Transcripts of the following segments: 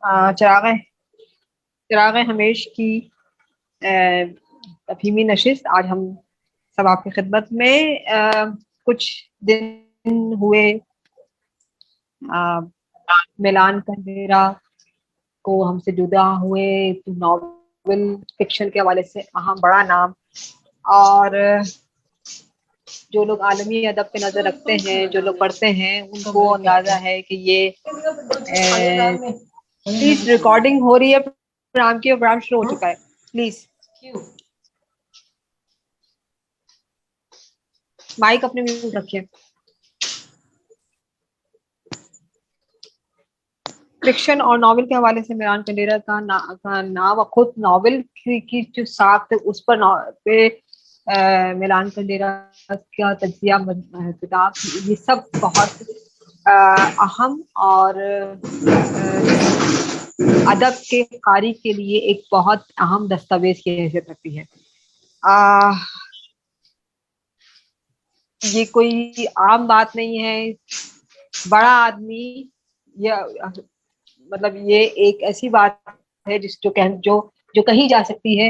چراغ چراغ ہمیش کی تفہیمی نشست آج ہم سب آپ کی خدمت میں کچھ دن ہوئے میلان کنڈیرا کو ہم سے جدا ہوئے، ناول فکشن کے حوالے سے اہم بڑا نام، اور جو لوگ عالمی ادب پہ نظر رکھتے ہیں، جو لوگ پڑھتے ہیں، ان کو اندازہ ہے کہ یہ پلیز ریکارڈنگ ہو رہی ہے پروگرام کی، اور پروگرام شروع ہو چکا ہے، پلیز مائک اپنے میوٹ رکھیے۔ فکشن اور ناول کے حوالے سے میلان کنڈیرا کا نام اور خود ناول کی جو ساخت اس پر میلان کنڈیرا کا تجزیہ کتاب، یہ سب بہت اہم اور ادب کے قاری کے لیے ایک بہت اہم دستاویز کی حیثیت رکھتی ہے۔ یہ کوئی عام بات نہیں ہے، بڑا آدمی یا مطلب یہ ایک ایسی بات ہے جو کہی جا سکتی ہے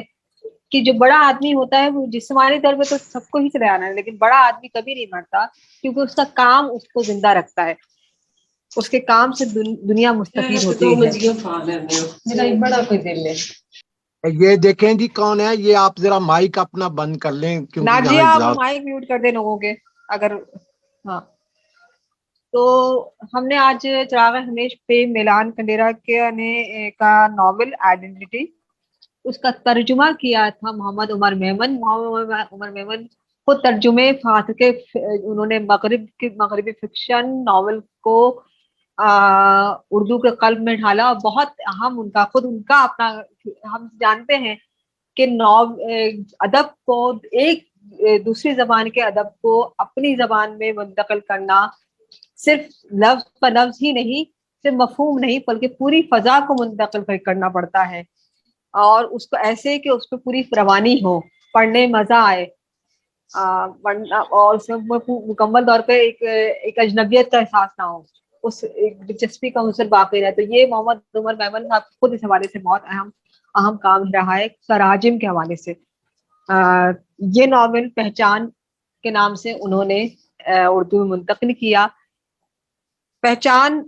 کہ جو بڑا آدمی ہوتا ہے وہ جسمانی طور پہ تو سب کو ہی چلے آنا ہے، لیکن بڑا آدمی کبھی نہیں مرتا، کیونکہ اس کا کام اس کو زندہ رکھتا ہے، اس کے کام سے دنیا مستفید ہوتی ہے۔ بڑا کوئی دل ہے۔ یہ دیکھیں جی کون ہے یہ، آپ ذرا مائک اپنا بند کر لیں کیونکہ ناجیہ آپ مائک میوٹ کر دیں لوگوں کے اگر ہاں۔ تو ہم نے آج چراغ ہمیش پہ میلان کنڈیرا کا ناول آئیڈینٹی، اس کا ترجمہ کیا تھا محمد عمر میمن۔ محمد عمر میمن خود ترجمے فاتح کے، انہوں نے مغربی فکشن ناول کو اردو کے قلب میں ڈھالا، اور بہت اہم ان کا اپنا، ہم جانتے ہیں کہ ادب کو ایک دوسری زبان کے ادب کو اپنی زبان میں منتقل کرنا صرف لفظ پر لفظ ہی نہیں، صرف مفہوم نہیں، بلکہ پوری فضا کو منتقل کرنا پڑتا ہے، اور اس کو ایسے کہ اس پہ پوری روانی ہو، پڑھنے مزہ آئے، اور اس میں مکمل طور پہ ایک اجنبیت کا احساس نہ ہو، اس دلچسپی کا عنصر باقی رہے۔ تو یہ محمد عمر میمن صاحب خود اس حوالے سے بہت اہم کام رہا ہے تراجم کے حوالے سے۔ یہ ناول پہچان کے نام سے انہوں نے اردو میں منتقل کیا۔ پہچان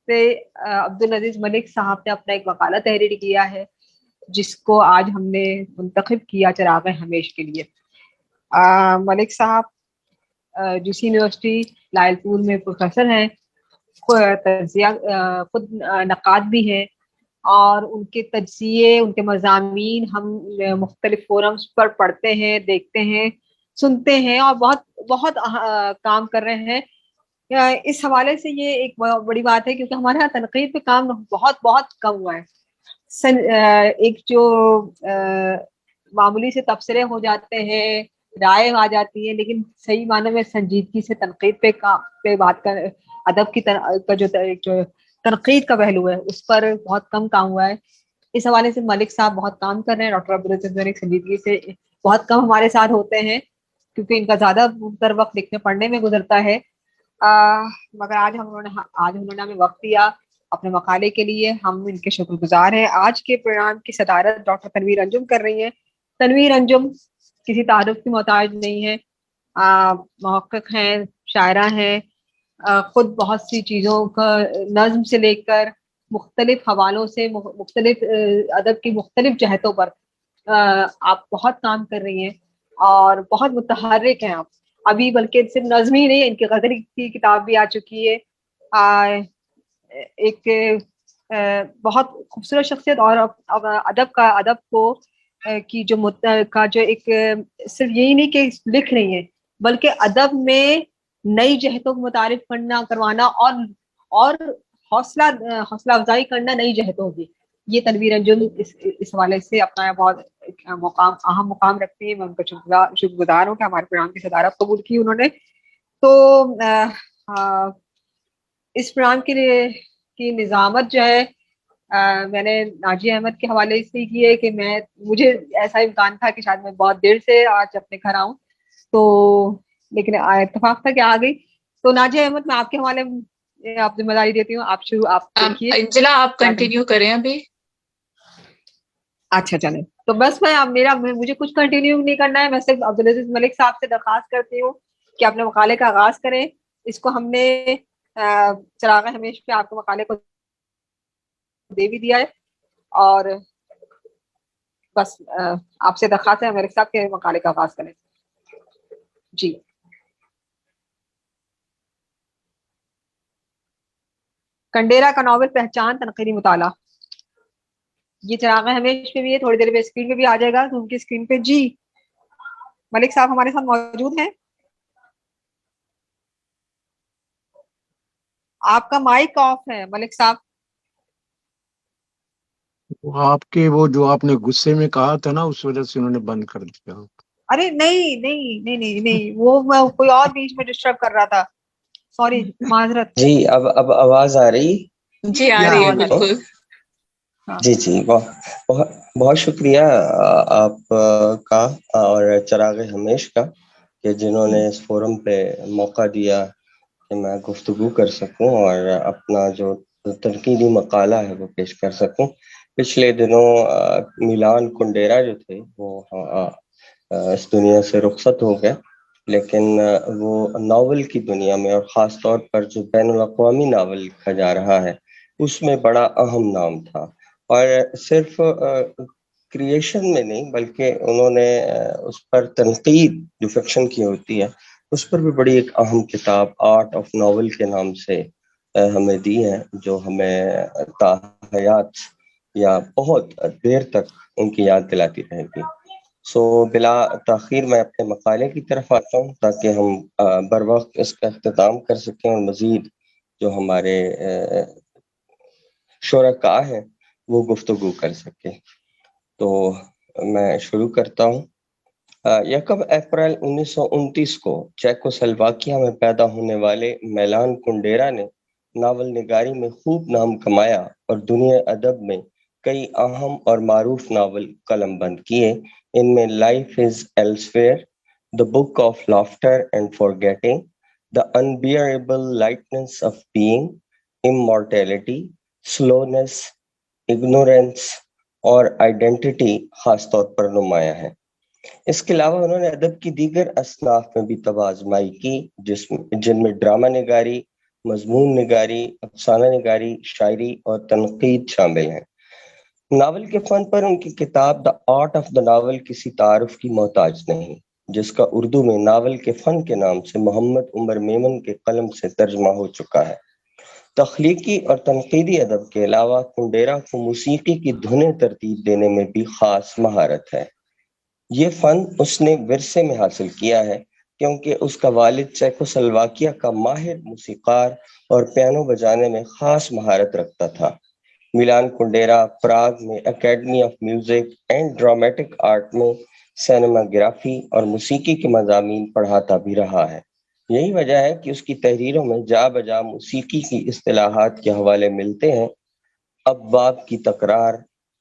سے عبدالعزیز ملک صاحب نے اپنا ایک مقالہ تحریر کیا ہے، جس کو آج ہم نے منتخب کیا چراغ ہمیش کے لیے۔ ملک صاحب جوسی یونیورسٹی لائل پور میں پروفیسر ہیں، خود نقاد بھی ہیں، اور ان کے تجزیے، ان کے مضامین ہم مختلف فورمز پر پڑھتے ہیں، دیکھتے ہیں، سنتے ہیں، اور بہت کام کر رہے ہیں۔ اس حوالے سے یہ ایک بڑی بات ہے، کیونکہ ہمارے یہاں تنقید پہ کام بہت کم ہوا ہے۔ ایک جو معمولی سے تبصرے ہو جاتے ہیں، رائے آ جاتی ہے، لیکن صحیح معنی میں سنجیدگی سے تنقید پہ بات کر، ادب کی جو تنقید کا پہلو ہے اس پر بہت کم کام ہوا ہے۔ اس حوالے سے ملک صاحب بہت کام کر رہے ہیں۔ ڈاکٹر عبدالعزیز ملک سنجیدگی سے بہت کم ہمارے ساتھ ہوتے ہیں، کیونکہ ان کا زیادہ تر وقت لکھنے پڑھنے میں گزرتا ہے، مگر آج انہوں نے ہمیں وقت دیا اپنے مقالے کے لیے، ہم ان کے شکر گزار ہیں۔ آج کے پروگرام کی صدارت ڈاکٹر تنویر انجم کر رہی ہیں۔ تنویر انجم کسی تعارف کی محتاج نہیں ہے، محقق ہیں، شاعرہ ہیں، خود بہت سی چیزوں کا نظم سے لے کر مختلف حوالوں سے مختلف ادب کی مختلف جہتوں پر آپ بہت کام کر رہی ہیں، اور بہت متحرک ہیں آپ ابھی، بلکہ صرف نظم ہی نہیں، ان کی غزل کی کتاب بھی آ چکی ہے۔ ایک بہت خوبصورت شخصیت، اور ادب کو کی جو ایک صرف یہی نہیں کہ لکھ رہی ہیں، بلکہ ادب میں نئی جہتوں کو متعارف کروانا اور حوصلہ افزائی کرنا نئی جہتوں کی، یہ تنویر انجم اس حوالے سے اپنا بہت اہم مقام رکھتی ہے۔ میں ان کا شکر گزار ہوں کہ ہمارے پروگرام کی صدارت قبول کی انہوں نے۔ تو اس پروگرام کی نظامت جو ہے میں نے ناجیہ احمد کے حوالے سے کی ہے، کہ مجھے ایسا امکان تھا کہ شاید میں بہت دیر سے آج اپنے گھر آؤں، تو لیکن اتفاق تھا کہ آ گئی۔ تو ناجیہ احمد، میں آپ کے حوالے یہ آپ ذمہ داری دیتی ہوں, آپ دیکھیے. انجلا آپ کنٹینیو کریں ابھی. اچھا چلیں, تو بس مجھے کچھ کنٹینیو نہیں کرنا ہے. میں صرف عبدالعزیز ملک صاحب سے درخواست کرتی ہوں کہ اپنے مقالے کا آغاز کریں. اس کو ہم نے چراغ ہمیش پہ آپ کے مقالے کو دے بھی دیا ہے, اور بس آپ سے درخواست ہے ملک صاحب کے مقالے کا آغاز کریں. جی کنڈیرا کا ناول پہچان تنقیدی مطالعہ, یہ چراغ ہمیش پہ بھی ہے, تھوڑی دیر پہ اسکرین پہ بھی آ جائے گا ان کی اسکرین پہ. جی ملک صاحب ہمارے ساتھ موجود ہیں. آپ کا مائک آف ہے ملک صاحب. آپ کے وہ جو آپ نے غصے میں کہا تھا نا, اس وجہ سے انہوں نے بند کر دیا. ارے نہیں, وہ میں کوئی اور بیچ میں ڈسٹرب کر رہا تھا, سوری, معذرت. جی اب آواز آ رہی؟ جی آ رہی ہے بالکل. جی بہت شکریہ آپ کا اور چراغ ہمیش کا کہ جنہوں نے اس فورم پہ موقع دیا کہ میں گفتگو کر سکوں اور اپنا جو تنقیدی مقالہ ہے وہ پیش کر سکوں. پچھلے دنوں میلان کنڈیرا جو تھے وہ اس دنیا سے رخصت ہو گئے, لیکن وہ ناول کی دنیا میں اور خاص طور پر جو بین الاقوامی ناول لکھا جا رہا ہے اس میں بڑا اہم نام تھا. اور صرف کریشن میں نہیں بلکہ انہوں نے اس پر تنقید جو فکشن کی ہوتی ہے اس پر بھی بڑی ایک اہم کتاب آرٹ آف ناول کے نام سے ہمیں دی ہے, جو ہمیں تا حیات یا بہت دیر تک ان کی یاد دلاتی رہے گی. سو بلا تاخیر میں اپنے مقالے کی طرف آتا ہوں تاکہ ہم بر وقت اس کا اختتام کر سکیں اور مزید جو ہمارے شرکاء ہیں وہ گفتگو کر سکیں. تو میں شروع کرتا ہوں. 1 اپریل 1929 کو چیکوسلواکیہ میں پیدا ہونے والے میلان کنڈیرا نے ناول نگاری میں خوب نام کمایا اور دنیا ادب میں کئی اہم اور معروف ناول قلم بند کیے. ان میں life is elsewhere, the book of laughter and forgetting, the unbearable lightness of being, immortality, slowness, ignorance اور آئیڈینٹی خاص طور پر نمایاں ہے. اس کے علاوہ انہوں نے ادب کی دیگر اصناف میں بھی توازمائی کی جن میں ڈرامہ نگاری, مضمون نگاری, افسانہ نگاری, شاعری اور تنقید شامل ہیں. ناول کے فن پر ان کی کتاب دا آرٹ آف دا ناول کسی تعارف کی محتاج نہیں, جس کا اردو میں ناول کے فن کے نام سے محمد عمر میمن کے قلم سے ترجمہ ہو چکا ہے. تخلیقی اور تنقیدی ادب کے علاوہ کنڈیرا کو موسیقی کی دھنیں ترتیب دینے میں بھی خاص مہارت ہے. یہ فن اس نے ورثے میں حاصل کیا ہے کیونکہ اس کا والد چیکوسلواکیہ کا ماہر موسیقار اور پیانو بجانے میں خاص مہارت رکھتا تھا. میلان کنڈیرا پراگ میں academy of music and dramatic art میں سینماگرافی اور موسیقی کے مضامین پڑھاتا بھی رہا ہے. یہی وجہ ہے کہ اس کی تحریروں میں جا بجا موسیقی کی اصطلاحات کے حوالے ملتے ہیں. ابواب کی تکرار,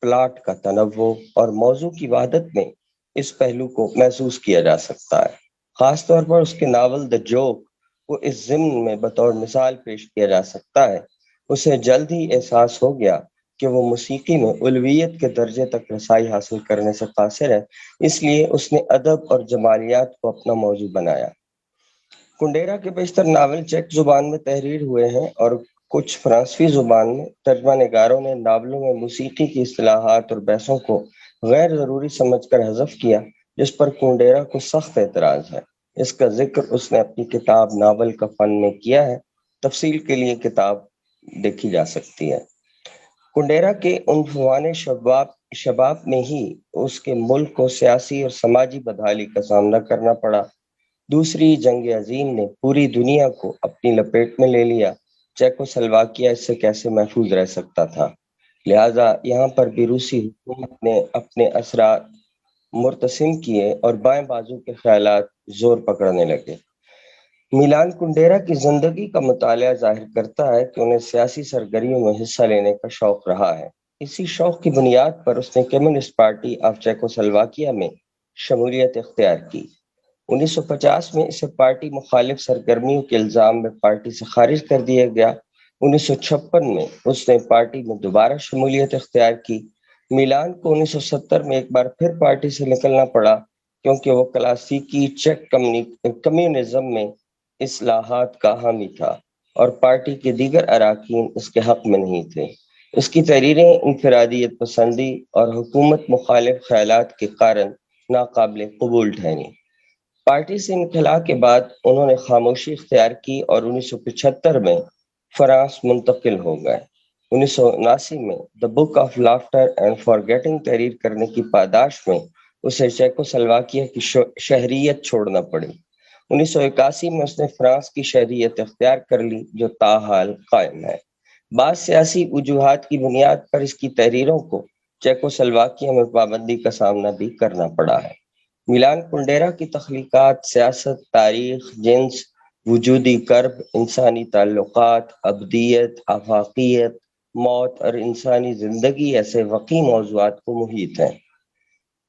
پلاٹ کا تنوع اور موضوع کی وحدت میں اس پہلو کو محسوس کیا جا سکتا ہے. خاص طور پر اس کے ناول دا جوک کو اس ضمن میں بطور مثال پیش کیا جا سکتا ہے. اسے جلد ہی احساس ہو گیا کہ وہ موسیقی میں الویت کے درجے تک رسائی حاصل کرنے سے قاصر ہے, اس لیے اس نے ادب اور جمالیات کو اپنا موضوع بنایا. کنڈیرا کے بیشتر ناول چیک زبان میں تحریر ہوئے ہیں اور کچھ فرانسوی زبان میں. ترجمہ نگاروں نے ناولوں میں موسیقی کی اصطلاحات اور بحثوں کو غیر ضروری سمجھ کر حذف کیا, جس پر کنڈیرا کو سخت اعتراض ہے. اس کا ذکر اس نے اپنی کتاب ناول کا فن میں کیا ہے. تفصیل کے لیے کتاب دیکھی جا سکتی ہے. کنڈیرا کے عنفوان شباب میں ہی اس کے ملک کو سیاسی اور سماجی بدحالی کا سامنا کرنا پڑا. دوسری جنگ عظیم نے پوری دنیا کو اپنی لپیٹ میں لے لیا. چیکوسلواکیہ اس سے کیسے محفوظ رہ سکتا تھا؟ لہذا یہاں پر بھی روسی حکومت نے اپنے اثرات مرتسم کیے اور بائیں بازو کے خیالات زور پکڑنے لگے. میلان کنڈیرا کی زندگی کا مطالعہ ظاہر کرتا ہے کہ انہیں سیاسی سرگرمیوں میں حصہ لینے کا شوق رہا ہے. اسی شوق کی بنیاد پر اس نے کمیونسٹ پارٹی آف چیکوسلواکیہ میں شمولیت اختیار کی. 1950 میں اسے پارٹی مخالف سرگرمیوں کے الزام میں پارٹی سے خارج کر دیا گیا 1956 میں اس نے پارٹی میں دوبارہ شمولیت اختیار کی۔ میلان کو 1970 میں ایک بار پھر پارٹی سے نکلنا پڑا کیونکہ وہ کلاسیکی چیک کمیونزم میں اصلاحات کا حامی تھا اور پارٹی کے دیگر اراکین اس کے حق میں نہیں تھے۔ اس کی تحریریں انفرادیت پسندی اور حکومت مخالف خیالات کے کارن ناقابل قبول ٹھہری۔ پارٹی سے انخلا کے بعد انہوں نے خاموشی اختیار کی اور 1975 میں فرانس منتقل ہو گئے۔ 1979 میں the book of laughter and forgetting تحریر کرنے کی پاداش میں اسے چیکو سلواکیہ کی شہریت چھوڑنا پڑی۔ 1981 میں اس نے فرانس کی شہریت اختیار کر لی جو تاحال قائم ہے۔ بعض سیاسی وجوہات کی بنیاد پر اس کی تحریروں کو چیکو سلواکیہ میں پابندی کا سامنا بھی کرنا پڑا ہے۔ میلان کنڈیرا کی تخلیقات سیاست، تاریخ، جنس، وجودی کرب، انسانی تعلقات، ابدیت، آفاقیت، موت اور انسانی زندگی ایسے وقی موضوعات کو محیط ہیں۔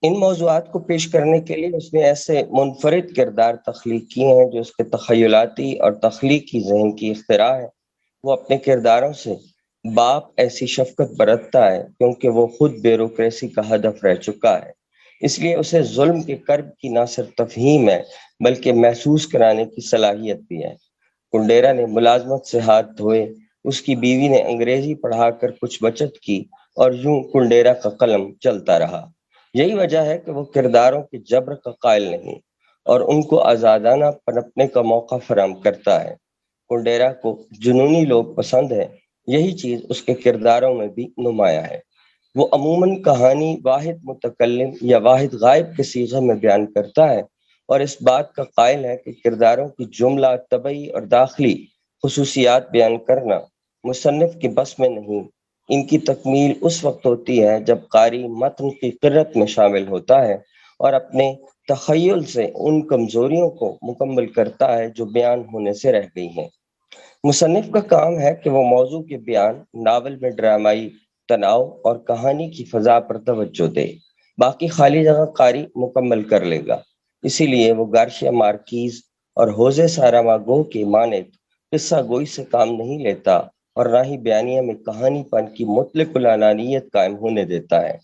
ان موضوعات کو پیش کرنے کے لیے اس نے ایسے منفرد کردار تخلیق کیے ہیں جو اس کے تخیلاتی اور تخلیقی ذہن کی اختراع ہے۔ وہ اپنے کرداروں سے باپ ایسی شفقت برتتا ہے کیونکہ وہ خود بیوروکریسی کا ہدف رہ چکا ہے، اس لیے اسے ظلم کے کرب کی نہ صرف تفہیم ہے بلکہ محسوس کرانے کی صلاحیت بھی ہے۔ کنڈیرا نے ملازمت سے ہاتھ دھوئے، اس کی بیوی نے انگریزی پڑھا کر کچھ بچت کی اور یوں کنڈیرا کا قلم چلتا رہا۔ یہی وجہ ہے کہ وہ کرداروں کے جبر کا قائل نہیں اور ان کو آزادانہ پنپنے کا موقع فراہم کرتا ہے۔ کنڈیرا کو جنونی لوگ پسند ہیں، یہی چیز اس کے کرداروں میں بھی نمایاں ہے۔ وہ عموماً کہانی واحد متکلم یا واحد غائب کے صیغے میں بیان کرتا ہے اور اس بات کا قائل ہے کہ کرداروں کی جملہ طبعی اور داخلی خصوصیات بیان کرنا مصنف کے بس میں نہیں۔ ان کی تکمیل اس وقت ہوتی ہے جب قاری متن کی قرت میں شامل ہوتا ہے اور اپنے تخیل سے ان کمزوریوں کو مکمل کرتا ہے جو بیان ہونے سے رہ گئی ہیں۔ مصنف کا کام ہے کہ وہ موضوع کے بیان، ناول میں ڈرامائی تناؤ اور کہانی کی فضا پر توجہ دے، باقی خالی جگہ قاری مکمل کر لے گا۔ اسی لیے وہ گارشیا مارکیز اور ہوزے ساراماگو کے مانند قصہ گوئی سے کام نہیں لیتا اور نہ ہی بیانیہ میں کہانی پن کی مطلق العنانیت قائم ہونے دیتا ہے۔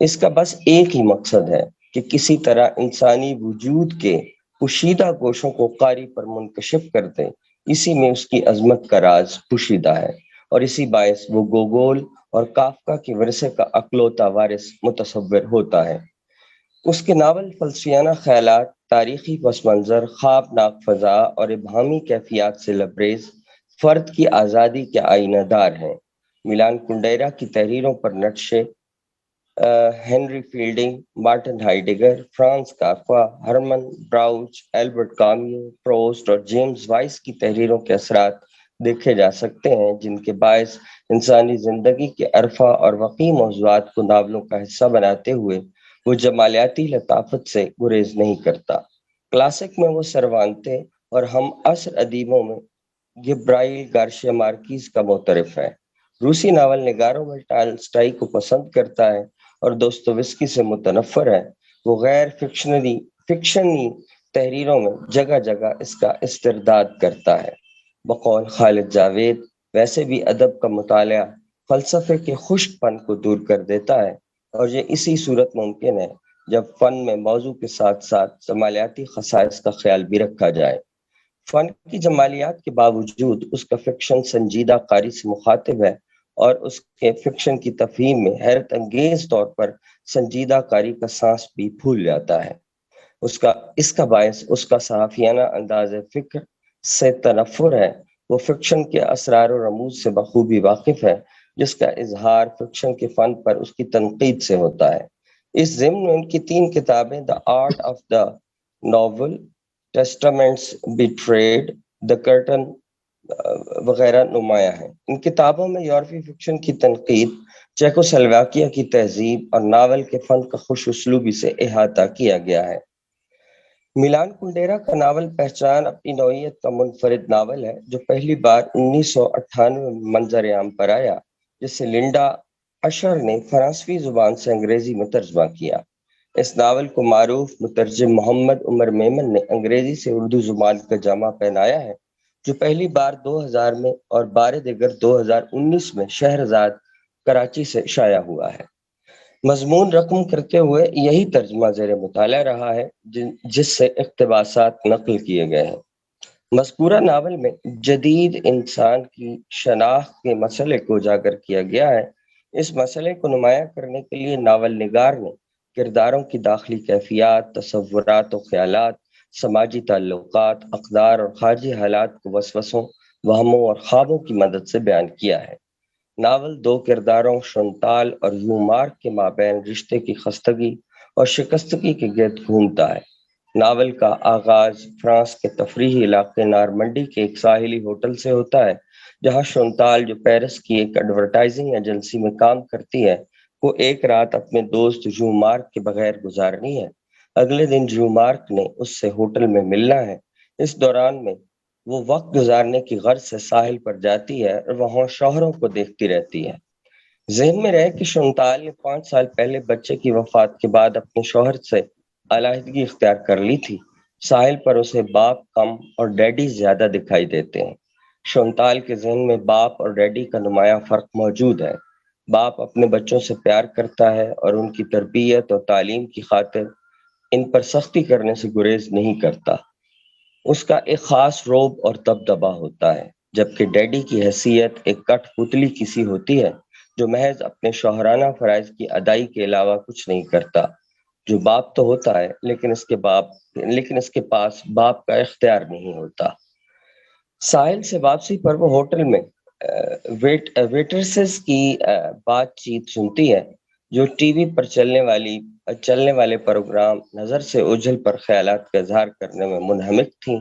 اس کا بس ایک ہی مقصد ہے کہ کسی طرح انسانی وجود کے پوشیدہ گوشوں کو قاری پر منکشف کر دیں۔ اسی میں اس کی عظمت کا راز پوشیدہ ہے اور اسی باعث وہ گوگول اور کافکا کے ورثے کا اکلوتا وارث متصور ہوتا ہے۔ اس کے ناول فلسفیانہ خیالات، تاریخی پس منظر، خوابناک فضا اور ابہامی کیفیات سے لبریز فرد کی آزادی کے آئینہ دار ہیں۔ میلان کنڈیرا کی تحریروں پر نقشے Henry Fielding, Martin Heidegger, Franz Kafka, Hermann Broch, Albert Camus, Proust اور جیمز وائس کی تحریروں کے اثرات دیکھے جا سکتے ہیں، جن کے باعث انسانی زندگی کے عرفہ اور وقی موضوعات کو ناولوں کا حصہ بناتے ہوئے وہ جمالیاتی لطافت سے گریز نہیں کرتا۔ کلاسک میں وہ سروانتے اور ہم عصر ادیبوں میں گبرائیل گارشیا مارکیز کا معترف ہے۔ روسی ناول نگاروں میں ٹالسٹائی کو پسند کرتا ہے اور دوستویسکی سے متنفر ہے۔ وہ غیر فکشنی تحریروں میں جگہ جگہ اس کا استرداد کرتا ہے۔ بقول خالد جاوید، ویسے بھی ادب کا مطالعہ فلسفے کے خشک پن کو دور کر دیتا ہے اور یہ اسی صورت ممکن ہے جب فن میں موضوع کے ساتھ ساتھ جمالیاتی خصائص کا خیال بھی رکھا جائے۔ فن کی جمالیات کے باوجود اس کا فکشن سنجیدہ قاری سے مخاطب ہے اور اس کے فکشن کی تفہیم میں حیرت انگیز طور پر سنجیدہ قاری کا سانس بھی پھول جاتا ہے۔ اس کا باعث اس کا صحافیانہ انداز فکر سے تنفر ہے۔ وہ فکشن کے اسرار و رموز سے بخوبی واقف ہے جس کا اظہار فکشن کے فن پر اس کی تنقید سے ہوتا ہے۔ اس ضمن میں ان کی 3 کتابیں the art of the novel, testaments betrayed, the curtain وغیرہ نمایاں ہیں۔ ان کتابوں میں یورپی فکشن کی تنقید، چیکو سلواکیہ کی تہذیب اور ناول کے فن کا خوش اسلوبی سے احاطہ کیا گیا ہے۔ میلان کنڈیرا کا ناول پہچان اپنی نوعیت کا منفرد ناول ہے جو پہلی بار 1998 میں منظر عام پر آیا، جسے لنڈا اشر نے فرانسوی زبان سے انگریزی میں ترجمہ کیا۔ اس ناول کو معروف مترجم محمد عمر میمن نے انگریزی سے اردو زبان کا جامہ پہنایا ہے۔ جو پہلی بار 2000 میں اور بار دیگر 2019 میں شہرزاد کراچی سے شائع ہوا ہے۔ مضمون رقم کرتے ہوئے یہی ترجمہ زیر مطالعہ رہا ہے جس سے اقتباسات نقل کیے گئے ہیں۔ مذکورہ ناول میں جدید انسان کی شناخت کے مسئلے کو اجاگر کیا گیا ہے۔ اس مسئلے کو نمایاں کرنے کے لیے ناول نگار نے کرداروں کی داخلی کیفیات، تصورات و خیالات، سماجی تعلقات، اقدار اور خارجی حالات کو وسوسوں، وہموں اور خوابوں کی مدد سے بیان کیا ہے۔ ناول دو کرداروں شونتال اور یوں مارک کے مابین رشتے کی خستگی اور شکستگی کے گرد گھومتا ہے۔ ناول کا آغاز فرانس کے تفریحی علاقے نارمنڈی کے ایک ساحلی ہوٹل سے ہوتا ہے، جہاں شونتال جو پیرس کی ایک ایڈورٹائزنگ ایجنسی میں کام کرتی ہے کو ایک رات اپنے دوست جو مارک کے بغیر گزارنی ہے۔ اگلے دن جو مارک نے اس سے ہوٹل میں ملنا ہے۔ اس دوران میں وہ وقت گزارنے کی غرض سے ساحل پر جاتی ہے اور وہاں شوہروں کو دیکھتی رہتی ہے۔ ذہن میں رہے کہ شونتال نے 5 سال پہلے بچے کی وفات کے بعد اپنے شوہر سے علیحدگی اختیار کر لی تھی۔ ساحل پر اسے باپ کم اور ڈیڈی زیادہ دکھائی دیتے ہیں۔ شونتال کے ذہن میں باپ اور ڈیڈی کا نمایاں فرق موجود ہے۔ باپ اپنے بچوں سے پیار کرتا ہے اور ان کی تربیت اور تعلیم کی خاطر ان پر سختی کرنے سے گریز نہیں کرتا۔ اس کا ایک خاص روب اور دبدبا ہوتا ہے، جبکہ ڈیڈی کی حیثیت ایک کٹ پتلی کسی ہوتی ہے جو محض اپنے شوہرانہ فرائض کی ادائی کے علاوہ کچھ نہیں کرتا۔ جو باپ تو ہوتا ہے لیکن اس کے پاس باپ کا اختیار نہیں ہوتا۔ ساحل سے واپسی پر وہ ہوٹل میں ویٹرسز کی بات چیت سنتی ہے جو ٹی وی پر چلنے والے پروگرام نظر سے اوجھل پر خیالات کا اظہار کرنے میں منہمک تھیں۔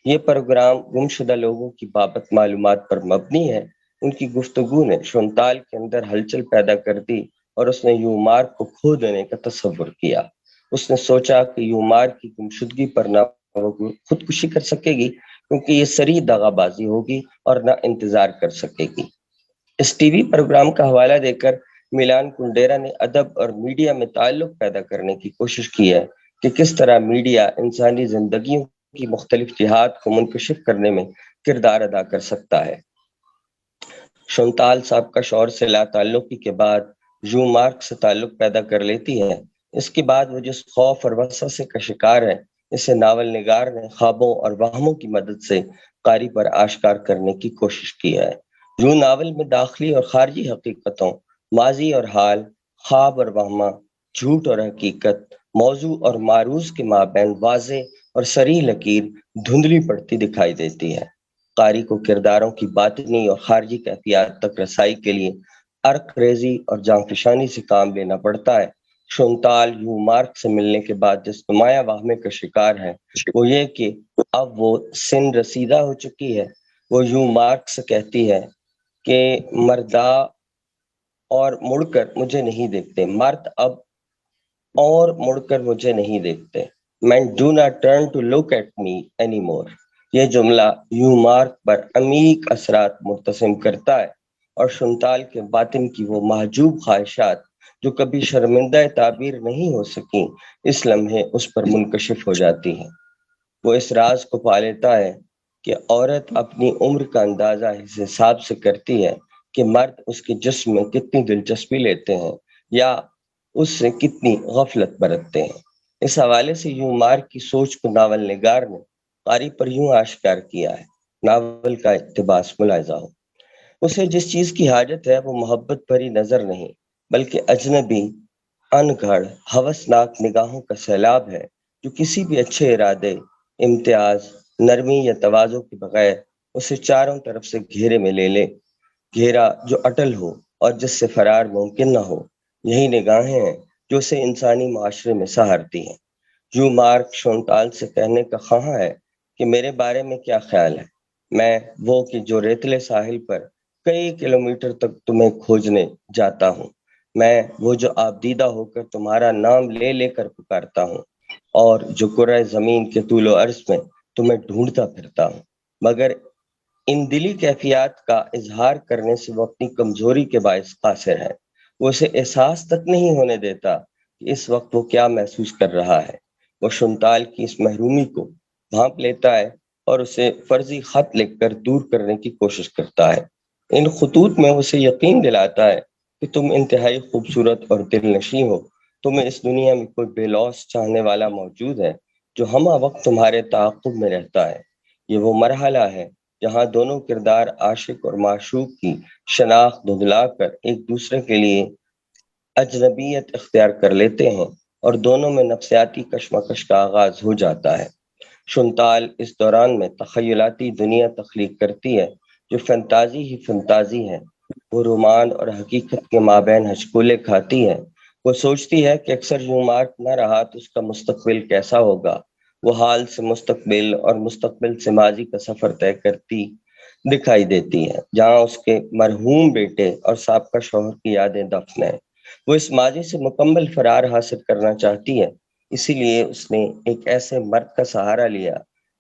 یہ پروگرام گمشدہ لوگوں کی بابت معلومات پر مبنی ہے۔ ان کی گفتگو نے شونتال کے اندر ہلچل پیدا کر دی اور اس نے یومارک کو کھو دینے کا تصور کیا۔ اس نے سوچا کہ یومارک کی گمشدگی پر نہ وہ خودکشی کر سکے گی کیونکہ یہ صریح دغا بازی ہوگی اور نہ انتظار کر سکے گی۔ اس ٹی وی پروگرام کا حوالہ دے کر میلان کنڈیرا نے ادب اور میڈیا میں تعلق پیدا کرنے کی کوشش کی ہے کہ کس طرح میڈیا انسانی زندگیوں کی مختلف جہات کو منکشف کرنے میں کردار ادا کر سکتا ہے۔ شونتال صاحب کا شوہر سے لا تعلقی کے بعد جو مارک سے تعلق پیدا کر لیتی ہے۔ اس کے بعد وہ جس خوف اور وسوسے کا شکار ہے، اسے ناول نگار نے خوابوں اور وہموں کی مدد سے قاری پر آشکار کرنے کی کوشش کی ہے۔ جو ناول میں داخلی اور خارجی حقیقتوں، ماضی اور حال، خواب اور وہمہ، جھوٹ اور حقیقت، موضوع اور معروض کے مابین واضح اور صریح لکیر دھندلی پڑتی دکھائی دیتی ہے۔ قاری کو کرداروں کی باطنی اور خارجی کیفیات تک رسائی کے لیے عرق ریزی اور جانفشانی سے کام لینا پڑتا ہے۔ شونتال یو مارک سے ملنے کے بعد جس نمایاں واہمے کا شکار ہے وہ یہ کہ اب وہ سن رسیدہ ہو چکی ہے۔ وہ یو مارک سے کہتی ہے کہ مردا اور مڑ کر مجھے نہیں دیکھتے، مرد اب اور مڑ کر مجھے نہیں دیکھتے، Men do not turn to look at me anymore۔ یہ جملہ یو مارک پر عمیق اثرات مرتسم کرتا ہے اور شونتال کے باطن کی وہ محجوب خواہشات جو کبھی شرمندہ تعبیر نہیں ہو سکیں اس لمحے اس پر منکشف ہو جاتی ہیں۔ وہ اس راز کو پا لیتا ہے کہ عورت اپنی عمر کا اندازہ اس حساب سے کرتی ہے کہ مرد اس کے جسم میں کتنی دلچسپی لیتے ہیں یا اس سے کتنی غفلت برتتے ہیں۔ اس حوالے سے یوں مارک کی سوچ کو ناول نگار نے قاری پر یوں آشکار کیا ہے۔ ناول کا اقتباس ملاحظہ ہو۔ اسے جس چیز کی حاجت ہے وہ محبت بھری نظر نہیں بلکہ اجنبی، انگھڑ، ہوسناک نگاہوں کا سیلاب ہے جو کسی بھی اچھے ارادے، امتیاز، نرمی یا تواضع کے بغیر اسے چاروں طرف سے گھیرے میں لے لے، گھیرا جو اٹل ہو اور جس سے فرار ممکن نہ ہو۔ یہی نگاہیں ہیں جو اسے انسانی معاشرے میں سہارتی ہیں۔ جو مارک شونتال سے کہنے کا خواہاں ہے کہ میرے بارے میں کیا خیال ہے، میں وہ کہ جو ریتلے ساحل پر کئی کلومیٹر تک تمہیں کھوجنے جاتا ہوں، میں وہ جو آبدیدہ ہو کر تمہارا نام لے لے کر پکارتا ہوں اور جو کرۂ زمین کے طول و عرض میں تمہیں ڈھونڈتا پھرتا ہوں، مگر ان دلی کیفیات کا اظہار کرنے سے وہ اپنی کمزوری کے باعث قاصر ہے۔ وہ اسے احساس تک نہیں ہونے دیتا کہ اس وقت وہ کیا محسوس کر رہا ہے۔ وہ شونتال کی اس محرومی کو بھانپ لیتا ہے اور اسے فرضی خط لکھ کر دور کرنے کی کوشش کرتا ہے۔ ان خطوط میں اسے یقین دلاتا ہے کہ تم انتہائی خوبصورت اور دل نشیں ہو، تمہیں اس دنیا میں کوئی بے لوث چاہنے والا موجود ہے جو ہمہ وقت تمہارے تعاقب میں رہتا ہے۔ یہ وہ مرحلہ ہے جہاں دونوں کردار عاشق اور معشوق کی شناخت دھندلا کر ایک دوسرے کے لیے اجنبیت اختیار کر لیتے ہیں اور دونوں میں نفسیاتی کشمکش کا آغاز ہو جاتا ہے۔ شونتال اس دوران میں تخیلاتی دنیا تخلیق کرتی ہے جو فنتازی ہی فنتازی ہے۔ وہ رومان اور حقیقت کے مابین ہچکولے کھاتی ہے۔ وہ سوچتی ہے کہ اکثر یوں مارک نہ رہا تو اس کا مستقبل کیسا ہوگا۔ وہ حال سے مستقبل اور مستقبل سے ماضی کا سفر طے کرتی دکھائی دیتی ہے، جہاں اس کے مرحوم بیٹے اور سابقہ شوہر کی یادیں دفن ہیں۔ وہ اس ماضی سے مکمل فرار حاصل کرنا چاہتی ہے، اسی لیے اس نے ایک ایسے مرد کا سہارا لیا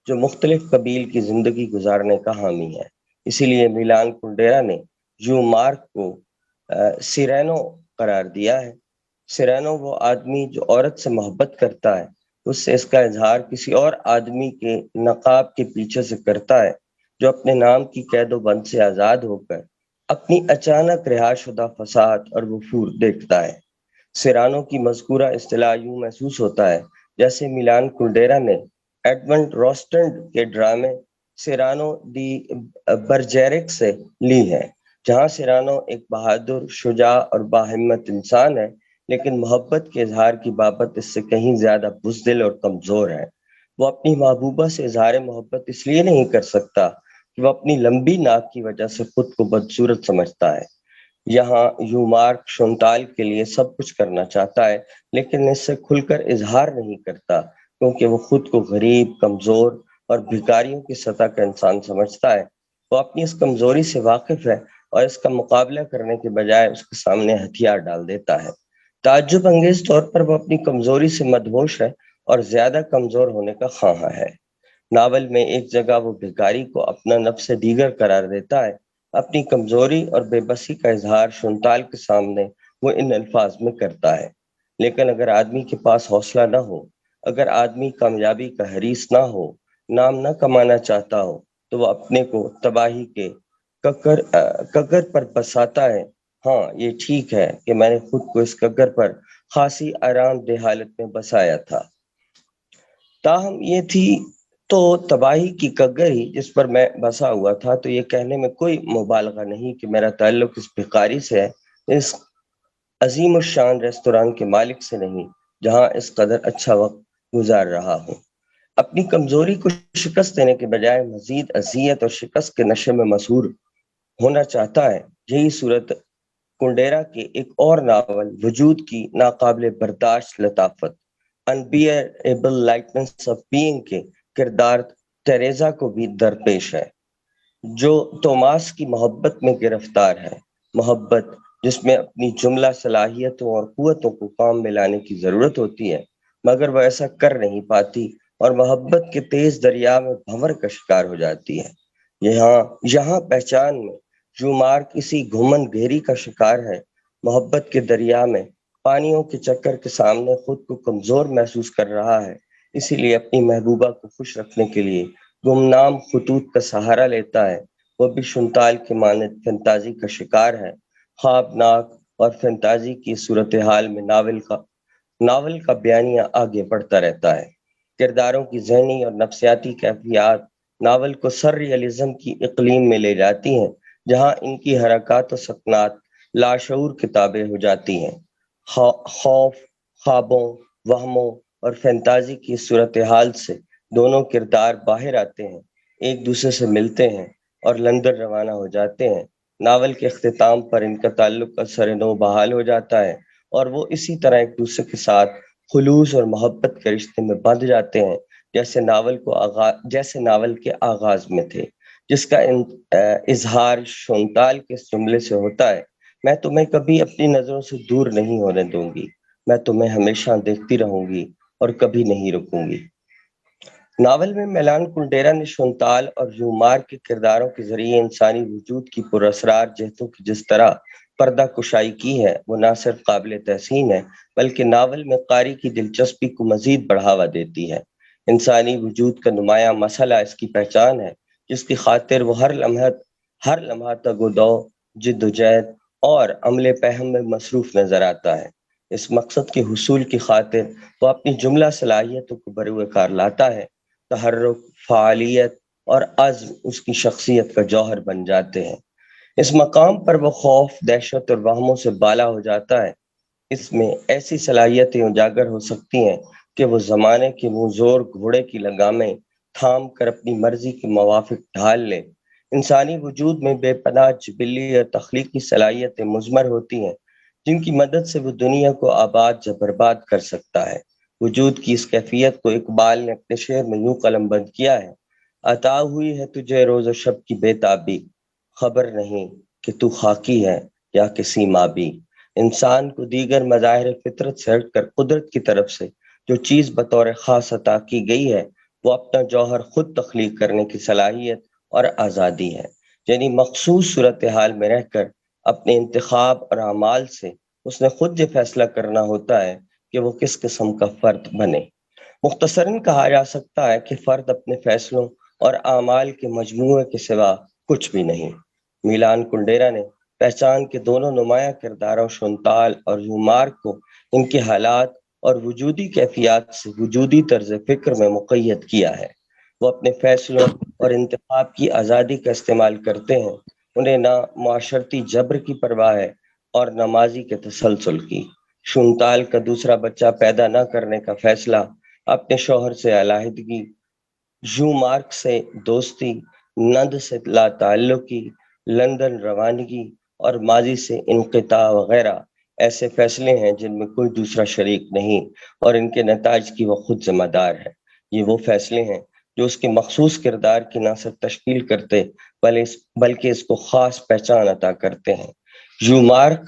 جو مختلف قبیل کی زندگی گزارنے کا حامی ہے۔ اسی لیے میلان کنڈیرا نے یوں مارک کو سیرینو قرار دیا ہے۔ سیرینو وہ آدمی جو عورت سے محبت کرتا ہے، اس سے اس کا اظہار کسی اور آدمی کے نقاب کے پیچھے سے کرتا ہے، جو اپنے نام کی قید و بند سے آزاد ہو کر اپنی اچانک رہا شدہ فساد اور وفور دیکھتا ہے۔ سیرانو کی مذکورہ اصطلاح یوں محسوس ہوتا ہے جیسے میلان کنڈیرا نے ایڈمنڈ روسٹنڈ کے ڈرامے سیرانو دی برجیرک سے لی ہے، جہاں سیرانو ایک بہادر، شجاع اور باہمت انسان ہے، لیکن محبت کے اظہار کی بابت اس سے کہیں زیادہ بزدل اور کمزور ہے۔ وہ اپنی محبوبہ سے اظہار محبت اس لیے نہیں کر سکتا کہ وہ اپنی لمبی ناک کی وجہ سے خود کو بدصورت سمجھتا ہے۔ یہاں یوں مارک شونتال کے لیے سب کچھ کرنا چاہتا ہے، لیکن اس سے کھل کر اظہار نہیں کرتا، کیونکہ وہ خود کو غریب، کمزور اور بھکاریوں کی سطح کا انسان سمجھتا ہے۔ وہ اپنی اس کمزوری سے واقف ہے اور اس کا مقابلہ کرنے کے بجائے اس کے سامنے ہتھیار ڈال دیتا ہے۔ تعجب انگیز طور پر وہ اپنی کمزوری سے مدہوش ہے اور زیادہ کمزور ہونے کا خواہاں ہے۔ ناول میں ایک جگہ وہ بھکاری کو اپنا نفس دیگر قرار دیتا ہے۔ اپنی کمزوری اور بے بسی کا اظہار شونتال کے سامنے وہ ان الفاظ میں کرتا ہے: لیکن اگر آدمی کے پاس حوصلہ نہ ہو، اگر آدمی کامیابی کا حریص نہ ہو، نام نہ کمانا چاہتا ہو، تو وہ اپنے کو تباہی کے کگر پر بساتا ہے۔ ہاں، یہ ٹھیک ہے کہ میں نے خود کو اس کگر پر خاصی آرام دہ حالت میں بسایا تھا، تاہم یہ تھی تو تباہی کی کگر ہی جس پر میں بسا ہوا تھا، تو یہ کہنے میں کوئی مبالغہ نہیں کہ میرا تعلق اس بھکاری سے ہے، اس عظیم الشان ریستوران کے مالک سے نہیں جہاں اس قدر اچھا وقت گزار رہا ہوں۔ اپنی کمزوری کو شکست دینے کے بجائے مزید اذیت اور شکست کے نشے میں مسحور ہونا چاہتا ہے۔ یہی صورت کنڈیرا کے ایک اور ناول وجود کی ناقابل برداشت لطافت Unbearable Lightness of Being کے کردار ٹیریزا کو بھی درپیش ہے، جو توماس کی محبت میں گرفتار ہے۔ محبت جس میں اپنی جملہ صلاحیتوں اور قوتوں کو کام میں لانے کی ضرورت ہوتی ہے، مگر وہ ایسا کر نہیں پاتی اور محبت کے تیز دریا میں بھنور کا شکار ہو جاتی ہے۔ یہاں پہچان میں جو مارک اسی گھمن گھیری کا شکار ہے۔ محبت کے دریا میں پانیوں کے چکر کے سامنے خود کو کمزور محسوس کر رہا ہے، اسی لیے اپنی محبوبہ کو خوش رکھنے کے لیے گمنام خطوط کا سہارا لیتا ہے۔ وہ بھی شونتال کے مانند فنتازی کا شکار ہے۔ خوابناک اور فنتازی کی صورتحال میں ناول کا بیانیہ آگے بڑھتا رہتا ہے۔ کرداروں کی ذہنی اور نفسیاتی کیفیات ناول کو سر ریئلزم کی اقلیم میں لے جاتی ہیں، جہاں ان کی حرکات و سکنات لاشعور کتابیں ہو جاتی ہیں۔ خوف، خوابوں، وہموں اور فینتازی کی صورتحال سے دونوں کردار باہر آتے ہیں، ایک دوسرے سے ملتے ہیں اور لندن روانہ ہو جاتے ہیں۔ ناول کے اختتام پر ان کا تعلق اثر نو بحال ہو جاتا ہے اور وہ اسی طرح ایک دوسرے کے ساتھ خلوص اور محبت کے رشتے میں بندھ جاتے ہیں جیسے ناول کے آغاز میں تھے، جس کا اظہار شونتال کے جملے سے ہوتا ہے: میں تمہیں کبھی اپنی نظروں سے دور نہیں ہونے دوں گی، میں تمہیں ہمیشہ دیکھتی رہوں گی اور کبھی نہیں رکوں گی۔ ناول میں میلان کنڈیرا نے شونتال اور یومار کے کرداروں کے ذریعے انسانی وجود کی پراسرار جہتوں کی جس طرح پردہ کشائی کی ہے، وہ نہ صرف قابل تحسین ہے بلکہ ناول میں قاری کی دلچسپی کو مزید بڑھاوا دیتی ہے۔ انسانی وجود کا نمایاں مسئلہ اس کی پہچان ہے، جس کی خاطر وہ ہر لمحہ تگ و دو، جد و جہد اور عمل پہم میں مصروف نظر آتا ہے۔ اس مقصد کے حصول کی خاطر وہ اپنی جملہ صلاحیتوں کو بروئے کار لاتا ہے۔ تحرک، فعالیت اور عزم اس کی شخصیت کا جوہر بن جاتے ہیں۔ اس مقام پر وہ خوف، دہشت اور وہموں سے بالا ہو جاتا ہے۔ اس میں ایسی صلاحیتیں اجاگر ہو سکتی ہیں کہ وہ زمانے کے منہ زور گھوڑے کی لگامیں تھام کر اپنی مرضی کے موافق ڈھال لے۔ انسانی وجود میں بے پناہ جبلی اور تخلیقی صلاحیتیں مضمر ہوتی ہیں، جن کی مدد سے وہ دنیا کو آباد یا برباد کر سکتا ہے۔ وجود کی اس کیفیت کو اقبال نے اپنے شعر میں یوں قلم بند کیا ہے: عطا ہوئی ہے تجھے روز و شب کی بے تابی، خبر نہیں کہ تو خاکی ہے یا کسی مابی۔ انسان کو دیگر مظاہر فطرت سے ہٹ کر قدرت کی طرف سے جو چیز بطور خاص عطا کی گئی ہے، وہ اپنا جوہر خود تخلیق کرنے کی صلاحیت اور آزادی ہے۔ یعنی مخصوص صورتحال میں رہ کر اپنے انتخاب اور اعمال سے اس نے خود یہ فیصلہ کرنا ہوتا ہے کہ وہ کس قسم کا فرد بنے۔ مختصراً کہا جا سکتا ہے کہ فرد اپنے فیصلوں اور اعمال کے مجموعے کے سوا کچھ بھی نہیں۔ میلان کنڈیرا نے پہچان کے دونوں نمایاں کرداروں شونتال اور یومارک کو ان کے حالات اور وجودی کیفیات سے وجودی طرز فکر میں مقید کیا ہے۔ وہ اپنے فیصلوں اور انتخاب کی آزادی کا استعمال کرتے ہیں، انہیں نہ معاشرتی جبر کی پرواہ ہے اور نہ ماضی کے تسلسل کی۔ شونتال کا دوسرا بچہ پیدا نہ کرنے کا فیصلہ، اپنے شوہر سے علیحدگی، یومارک سے دوستی، نند سے لا تعلقی، لندن روانگی اور ماضی سے انقطاع وغیرہ ایسے فیصلے ہیں جن میں کوئی دوسرا شریک نہیں اور ان کے نتائج کی وہ خود ذمہ دار ہے۔ یہ وہ فیصلے ہیں جو اس کے مخصوص کردار کی نہ صرف تشکیل کرتے بلکہ اس کو خاص پہچان عطا کرتے ہیں۔ یومارک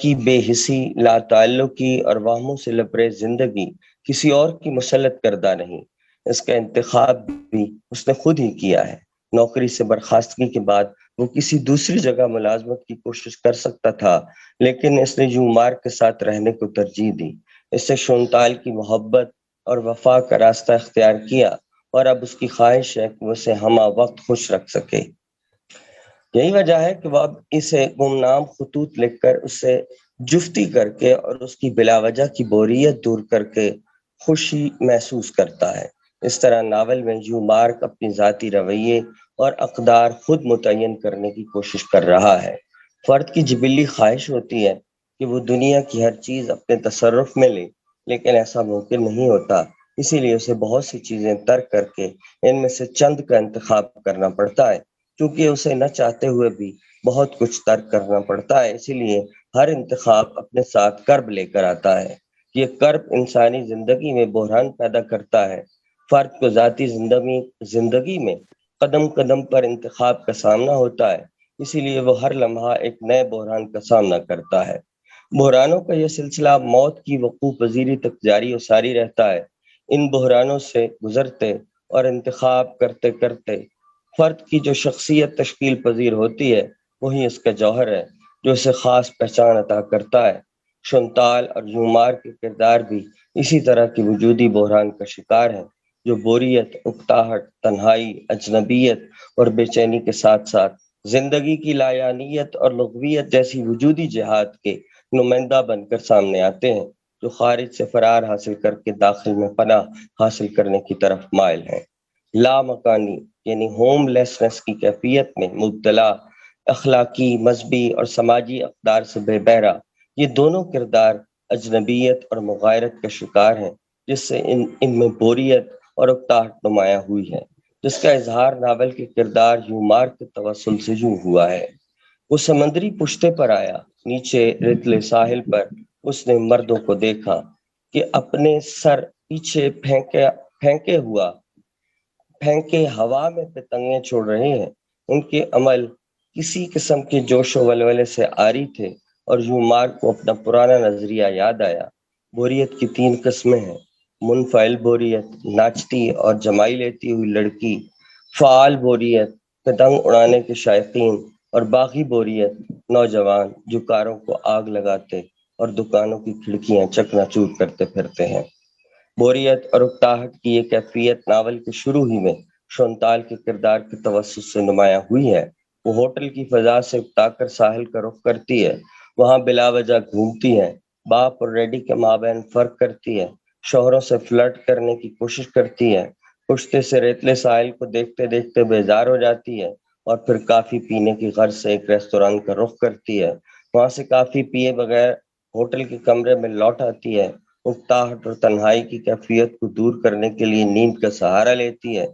کی بے حسی، لا تعلقی اور وہموں سے لبریز زندگی کسی اور کی مسلط کردہ نہیں، اس کا انتخاب بھی اس نے خود ہی کیا ہے۔ نوکری سے برخاستگی کے بعد وہ کسی دوسری جگہ ملازمت کی کوشش کر سکتا تھا، لیکن اس نے یومارک کے ساتھ رہنے کو ترجیح دی۔ اس سے شونتال کی محبت اور وفا کا راستہ اختیار کیا اور اب اس کی خواہش ہے کہ وہ اسے ہمہ وقت خوش رکھ سکے۔ یہی وجہ ہے کہ وہ اب اسے گمنام خطوط لکھ کر اس سے جفتی کر کے اور اس کی بلا وجہ کی بوریت دور کر کے خوشی محسوس کرتا ہے۔ اس طرح ناول میں یومارک اپنی ذاتی رویے اور اقدار خود متعین کرنے کی کوشش کر رہا ہے۔ فرد کی جبلی خواہش ہوتی ہے کہ وہ دنیا کی ہر چیز اپنے تصرف میں لے، لیکن ایسا ممکن نہیں ہوتا، اسی لیے اسے بہت سی چیزیں ترک کر کے ان میں سے چند کا انتخاب کرنا پڑتا ہے۔ کیونکہ اسے نہ چاہتے ہوئے بھی بہت کچھ ترک کرنا پڑتا ہے، اسی لیے ہر انتخاب اپنے ساتھ کرب لے کر آتا ہے۔ یہ کرب انسانی زندگی میں بحران پیدا کرتا ہے۔ فرد کو ذاتی زندگی میں قدم قدم پر انتخاب کا سامنا ہوتا ہے، اسی لیے وہ ہر لمحہ ایک نئے بحران کا سامنا کرتا ہے۔ بحرانوں کا یہ سلسلہ موت کی وقوع پذیری تک جاری و ساری رہتا ہے۔ ان بحرانوں سے گزرتے اور انتخاب کرتے کرتے فرد کی جو شخصیت تشکیل پذیر ہوتی ہے، وہی اس کا جوہر ہے جو اسے خاص پہچان عطا کرتا ہے۔ شونتال اور یومارک کے کردار بھی اسی طرح کی وجودی بحران کا شکار ہیں، جو بوریت، اکتاہٹ، تنہائی، اجنبیت اور بے چینی کے ساتھ ساتھ زندگی کی لایعنیت اور لغویت جیسی وجودی جہات کے نمائندہ بن کر سامنے آتے ہیں، جو خارج سے فرار حاصل کر کے داخل میں پناہ حاصل کرنے کی طرف مائل ہیں۔ لا مکانی یعنی ہوم لیسنس کی کیفیت میں مبتلا، اخلاقی، مذہبی اور سماجی اقدار سے بے بہرا، یہ دونوں کردار اجنبیت اور مغایرت کا شکار ہیں، جس سے ان میں بوریت اور اکتاہٹ نمایاں ہوئی ہے، جس کا اظہار ناول کے کردار یومارک کے توسل سے یوں ہوا ہے: وہ سمندری پشتے پر آیا، نیچے ریتلے ساحل پر اس نے مردوں کو دیکھا کہ اپنے سر پیچھے پھینکے ہوا میں پتنگیں چھوڑ رہے ہیں۔ ان کے عمل کسی قسم کے جوش و ولولے سے عاری تھے اور یومارک کو اپنا پرانا نظریہ یاد آیا۔ بوریت کی 3 قسمیں ہیں: منفعل بوریت، ناچتی اور جمائی لیتی ہوئی لڑکی، فعال بوریت، پتنگ اڑانے کے شائقین، اور باغی بوریت، نوجوان جو کاروں کو آگ لگاتے اور دکانوں کی کھڑکیاں چکنا چور کرتے پھرتے ہیں۔ بوریت اور اکتاہٹ کی یہ کیفیت ناول کے شروع ہی میں شونتال کے کردار کے توسط سے نمایاں ہوئی ہے۔ وہ ہوٹل کی فضا سے اکتا کر ساحل کا رخ کرتی ہے، وہاں بلا وجہ گھومتی ہے، باپ اور ریڈی کے مابین فرق کرتی ہے، شوہروں سے فلرٹ کرنے کی کوشش کرتی ہے، پشتے سے ریتلے ساحل کو دیکھتے دیکھتے بیزار ہو جاتی ہے اور پھر کافی پینے کی غرض سے ایک ریستوران کا رخ کرتی ہے، وہاں سے کافی پیے بغیر ہوٹل کے کمرے میں لوٹ آتی ہے، اکتاہٹ اور تنہائی کی کیفیت کو دور کرنے کے لیے نیند کا سہارا لیتی ہے،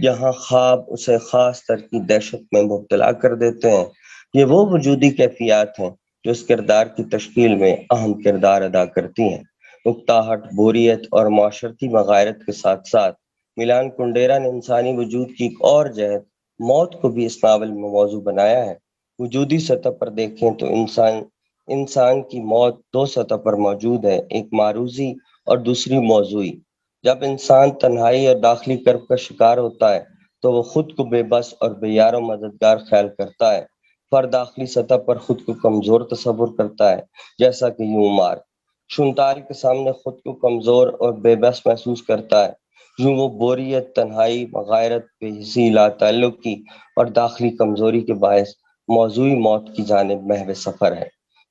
جہاں خواب اسے خاص طرح کی دہشت میں مبتلا کر دیتے ہیں۔ یہ وہ وجودی کیفیات ہیں جو اس کردار کی تشکیل میں اہم کردار ادا کرتی ہیں۔ اکتاہٹ، بوریت اور معاشرتی مغایرت کے ساتھ ساتھ میلان کنڈیرا نے انسانی وجود کی ایک اور جہت، موت کو بھی اس ناول میں موضوع بنایا ہے۔ وجودی سطح پر دیکھیں تو انسان کی موت دو سطح پر موجود ہے، ایک معروضی اور دوسری موضوعی۔ جب انسان تنہائی اور داخلی کرب کا شکار ہوتا ہے تو وہ خود کو بے بس اور بے یار و مددگار خیال کرتا ہے۔ فرد داخلی سطح پر خود کو کمزور تصور کرتا ہے، جیسا کہ یوں مارک شونتال کے سامنے خود کو کمزور اور بے بس محسوس کرتا ہے، یوں وہ بوریت، تنہائی، مغایرت، بے حسی، لا تعلقی اور داخلی کمزوری کے باعث موضوعی موت کی جانب محو سفر ہے۔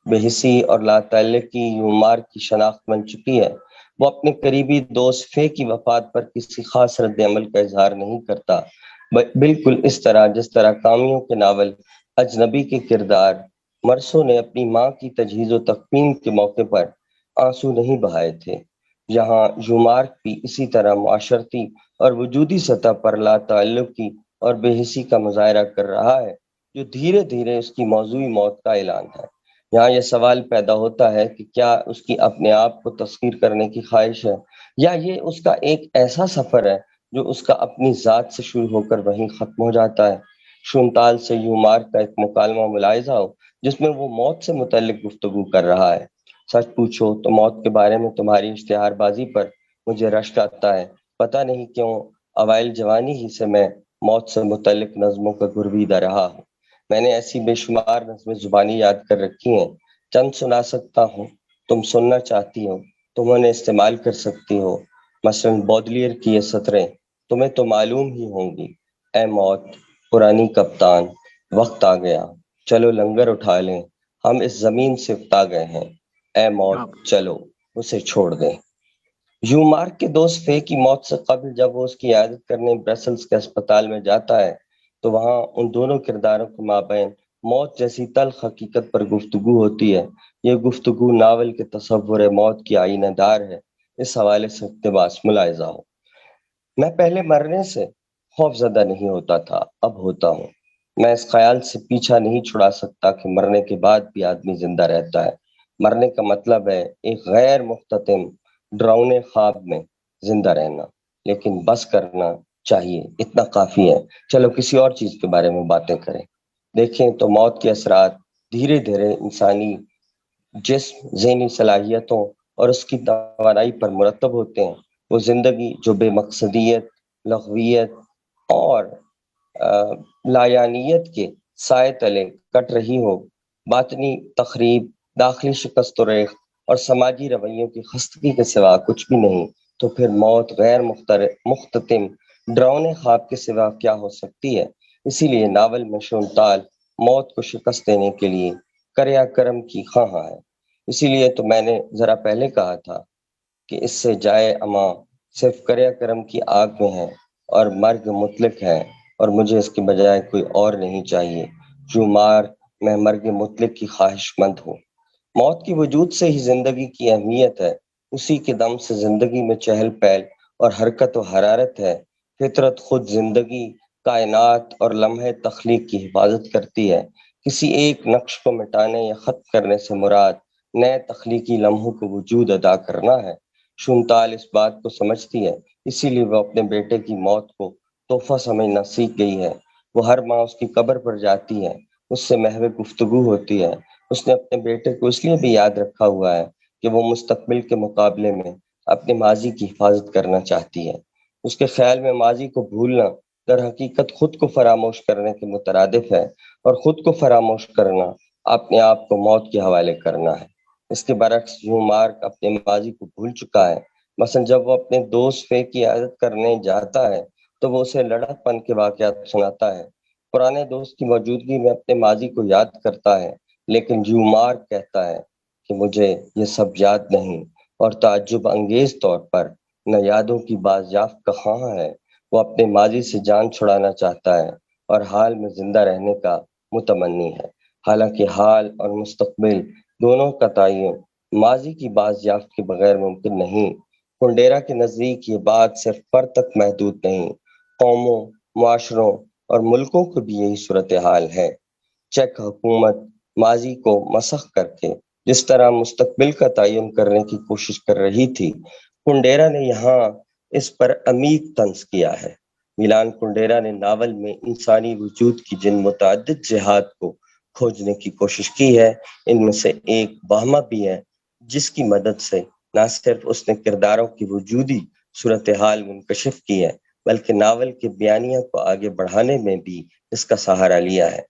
بے حسی اور لا تعلقی یوں مارک کی شناخت بن چکی ہے۔ وہ اپنے قریبی دوست فے کی وفات پر کسی خاص رد عمل کا اظہار نہیں کرتا، بالکل اس طرح جس طرح کامیوں کے ناول اجنبی کے کردار مرسو نے اپنی ماں کی تجہیز و تکفین کے موقع پر آنسو نہیں بہائے تھے۔ یہاں یومارک بھی اسی طرح معاشرتی اور وجودی سطح پر لا تعلقی اور بے حسی کا مظاہرہ کر رہا ہے، جو دھیرے دھیرے اس کی موضوعی موت کا اعلان ہے۔ یہاں یہ سوال پیدا ہوتا ہے کہ کیا اس کی اپنے آپ کو تسخیر کرنے کی خواہش ہے، یا یہ اس کا ایک ایسا سفر ہے جو اس کا اپنی ذات سے شروع ہو کر وہیں ختم ہو جاتا ہے۔ شونتال سے یومارک کا ایک مکالمہ ملاحظہ ہو جس میں وہ موت سے متعلق گفتگو کر رہا ہے۔ سچ پوچھو تو موت کے بارے میں تمہاری اشتہار بازی پر مجھے رشک آتا ہے، پتہ نہیں کیوں اوائل جوانی ہی سے میں موت سے متعلق نظموں کا گرویدہ رہا ہوں۔ میں نے ایسی بے شمار نظمیں زبانی یاد کر رکھی ہیں، چند سنا سکتا ہوں، تم سننا چاہتی ہو تم انہیں استعمال کر سکتی ہو۔ مثلاً بودلیر کی یہ سطریں تمہیں تو معلوم ہی ہوں گی۔ اے موت پرانی کپتان، وقت آ گیا، چلو لنگر اٹھا لیں، ہم اس زمین سے اکتا گئے ہیں، اے موت چلو اسے چھوڑ دیں۔ یومارک کے دوست فے کی موت سے قبل جب وہ اس کی عیادت کرنے برسلز کے اسپتال میں جاتا ہے تو وہاں ان دونوں کرداروں کے مابین موت جیسی تلخ حقیقت پر گفتگو ہوتی ہے۔ یہ گفتگو ناول کے تصور موت کی آئینہ دار ہے۔ اس حوالے سے اقتباس ملاحظہ ہو۔ میں پہلے مرنے سے خوف زدہ نہیں ہوتا تھا، اب ہوتا ہوں۔ میں اس خیال سے پیچھا نہیں چھڑا سکتا کہ مرنے کے بعد بھی آدمی زندہ رہتا ہے۔ مرنے کا مطلب ہے ایک غیر مختتم ڈراؤنے خواب میں زندہ رہنا، لیکن بس کرنا چاہیے، اتنا کافی ہے۔ چلو کسی اور چیز کے بارے میں باتیں کریں۔ دیکھیں تو موت کے اثرات دھیرے دھیرے انسانی جسم، ذہنی صلاحیتوں اور اس کی توانائی پر مرتب ہوتے ہیں۔ وہ زندگی جو بے مقصدیت، لغویت اور لایانیت کے سائے تلے کٹ رہی ہو، باطنی تخریب، داخلی شکست و ریخت اور سماجی رویوں کی خستگی کے سوا کچھ بھی نہیں، تو پھر موت غیر مختتم ڈراؤنے خواب کے سوا کیا ہو سکتی ہے؟ اسی لیے ناول میں شونتال موت کو شکست دینے کے لیے کریا کرم کی خواہاں ہے۔ اسی لیے تو میں نے ذرا پہلے کہا تھا کہ اس سے جائے اماں صرف کریا کرم کی آگ میں ہے اور مرگ مطلق ہے، اور مجھے اس کے بجائے کوئی اور نہیں چاہیے۔ میں مرگ مطلق کی خواہش مند ہوں۔ موت کی وجود سے ہی زندگی کی اہمیت ہے، اسی کے دم سے زندگی میں چہل پہل اور حرکت و حرارت ہے۔ فطرت خود زندگی، کائنات اور لمحے تخلیق کی حفاظت کرتی ہے۔ کسی ایک نقش کو مٹانے یا ختم کرنے سے مراد نئے تخلیقی لمحوں کو وجود ادا کرنا ہے۔ شونتال اس بات کو سمجھتی ہے، اسی لیے وہ اپنے بیٹے کی موت کو تحفہ سمجھنا سیکھ گئی ہے۔ وہ ہر ماہ اس کی قبر پر جاتی ہے، اس سے محو گفتگو ہوتی ہے۔ اس نے اپنے بیٹے کو اس لیے بھی یاد رکھا ہوا ہے کہ وہ مستقبل کے مقابلے میں اپنے ماضی کی حفاظت کرنا چاہتی ہے۔ اس کے خیال میں ماضی کو بھولنا در حقیقت خود کو فراموش کرنے کے مترادف ہے، اور خود کو فراموش کرنا اپنے آپ کو موت کے حوالے کرنا ہے۔ اس کے برعکس یومارک اپنے ماضی کو بھول چکا ہے، مثلا جب وہ اپنے دوست فے کی عادت کرنے جاتا ہے تو وہ اسے لڑک پن کے واقعات سناتا ہے، پرانے دوست کی موجودگی میں اپنے ماضی کو یاد کرتا ہے، لیکن جومار کہتا ہے کہ مجھے یہ سب یاد نہیں، اور تعجب انگیز طور پر نہ یادوں کی بازیافت کہاں ہے، وہ اپنے ماضی سے جان چھڑانا چاہتا ہے اور حال میں زندہ رہنے کا متمنی ہے، حالانکہ حال اور مستقبل دونوں کا تعین ماضی کی بازیافت کے بغیر ممکن نہیں۔ کنڈیرا کے نزدیک یہ بات صرف فرد تک محدود نہیں، قوموں، معاشروں اور ملکوں کو بھی یہی صورتحال ہے۔ چیک حکومت ماضی کو مسخ کر کے جس طرح مستقبل کا تعین کرنے کی کوشش کر رہی تھی، کنڈیرا نے یہاں اس پر عمیق طنز کیا ہے۔ میلان کنڈیرا نے ناول میں انسانی وجود کی جن متعدد جہات کو کھوجنے کی کوشش کی ہے، ان میں سے ایک وہمہ بھی ہے، جس کی مدد سے نہ صرف اس نے کرداروں کی وجودی صورتحال منکشف کی ہے، بلکہ ناول کے بیانیہ کو آگے بڑھانے میں بھی اس کا سہارا لیا ہے۔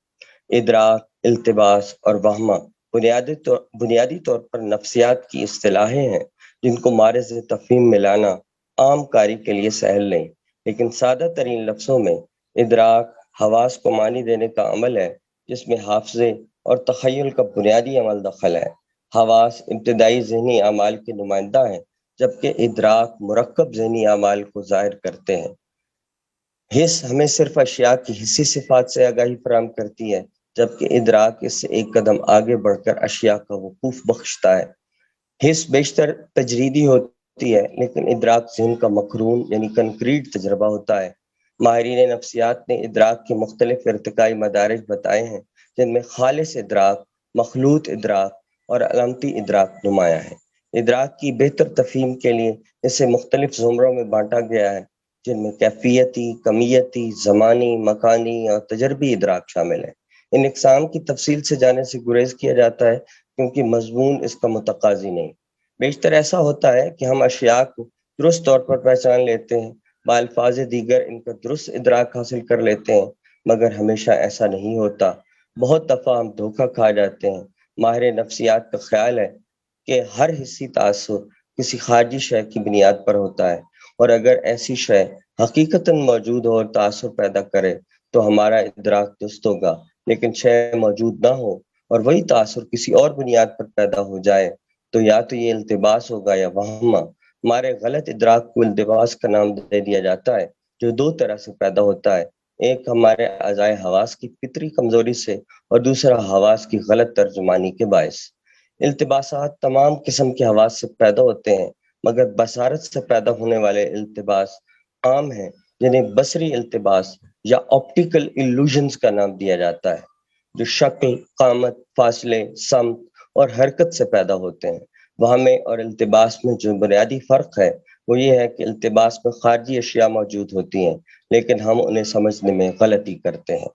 ادراک، التباس اور وہمہ بنیادی طور پر نفسیات کی اصطلاحیں ہیں جن کو مارز تفہیم میں لانا عام کاری کے لیے سہل نہیں، لیکن سادہ ترین لفظوں میں ادراک حواس کو معنی دینے کا عمل ہے جس میں حافظے اور تخیل کا بنیادی عمل دخل ہے۔ حواس ابتدائی ذہنی اعمال کے نمائندہ ہیں، جبکہ ادراک مرکب ذہنی اعمال کو ظاہر کرتے ہیں۔ حس ہمیں صرف اشیاء کی حسی صفات سے آگاہی فراہم کرتی ہے، جبکہ ادراک اس سے ایک قدم آگے بڑھ کر اشیاء کا وقوف بخشتا ہے۔ حس بیشتر تجریدی ہوتی ہے، لیکن ادراک ذہن کا مقرون یعنی کنکریٹ تجربہ ہوتا ہے۔ ماہرین نفسیات نے ادراک کے مختلف ارتقائی مدارج بتائے ہیں، جن میں خالص ادراک، مخلوط ادراک اور علامتی ادراک نمایاں ہے۔ ادراک کی بہتر تفہیم کے لیے اسے مختلف زمروں میں بانٹا گیا ہے، جن میں کیفیتی، کمیتی، زمانی، مکانی اور تجربی ادراک شامل ہیں۔ ان اقسام کی تفصیل سے جانے سے گریز کیا جاتا ہے کیونکہ مضمون اس کا متقاضی نہیں۔ بیشتر ایسا ہوتا ہے کہ ہم اشیاء کو درست طور پر پہچان لیتے ہیں، بالفاظ دیگر ان کا درست ادراک حاصل کر لیتے ہیں، مگر ہمیشہ ایسا نہیں ہوتا۔ بہت دفعہ ہم دھوکہ کھا جاتے ہیں۔ ماہر نفسیات کا خیال ہے کہ ہر حسی تاثر کسی خارجی شے کی بنیاد پر ہوتا ہے، اور اگر ایسی شے حقیقتاً موجود ہو اور تاثر پیدا کرے تو ہمارا ادراک درست ہوگا، لیکن شے موجود نہ ہو اور وہی تاثر کسی اور بنیاد پر پیدا ہو جائے تو یا تو یہ التباس ہوگا یا وہمہ۔ ہمارے غلط ادراک کو التباس کا نام دے دیا جاتا ہے، جو دو طرح سے پیدا ہوتا ہے، ایک ہمارے اعضائے حواس کی فطری کمزوری سے اور دوسرا حواس کی غلط ترجمانی کے باعث۔ التباسات تمام قسم کے حواس سے پیدا ہوتے ہیں، مگر بصارت سے پیدا ہونے والے التباس عام ہیں، جنہیں بصری التباس یا آپٹیکل ایلوژنز کا نام دیا جاتا ہے، جو شکل، قامت، فاصلے، سمت اور حرکت سے پیدا ہوتے ہیں۔ وہمے اور التباس میں جو بنیادی فرق ہے وہ یہ ہے کہ التباس میں خارجی اشیاء موجود ہوتی ہیں، لیکن ہم انہیں سمجھنے میں غلطی کرتے ہیں۔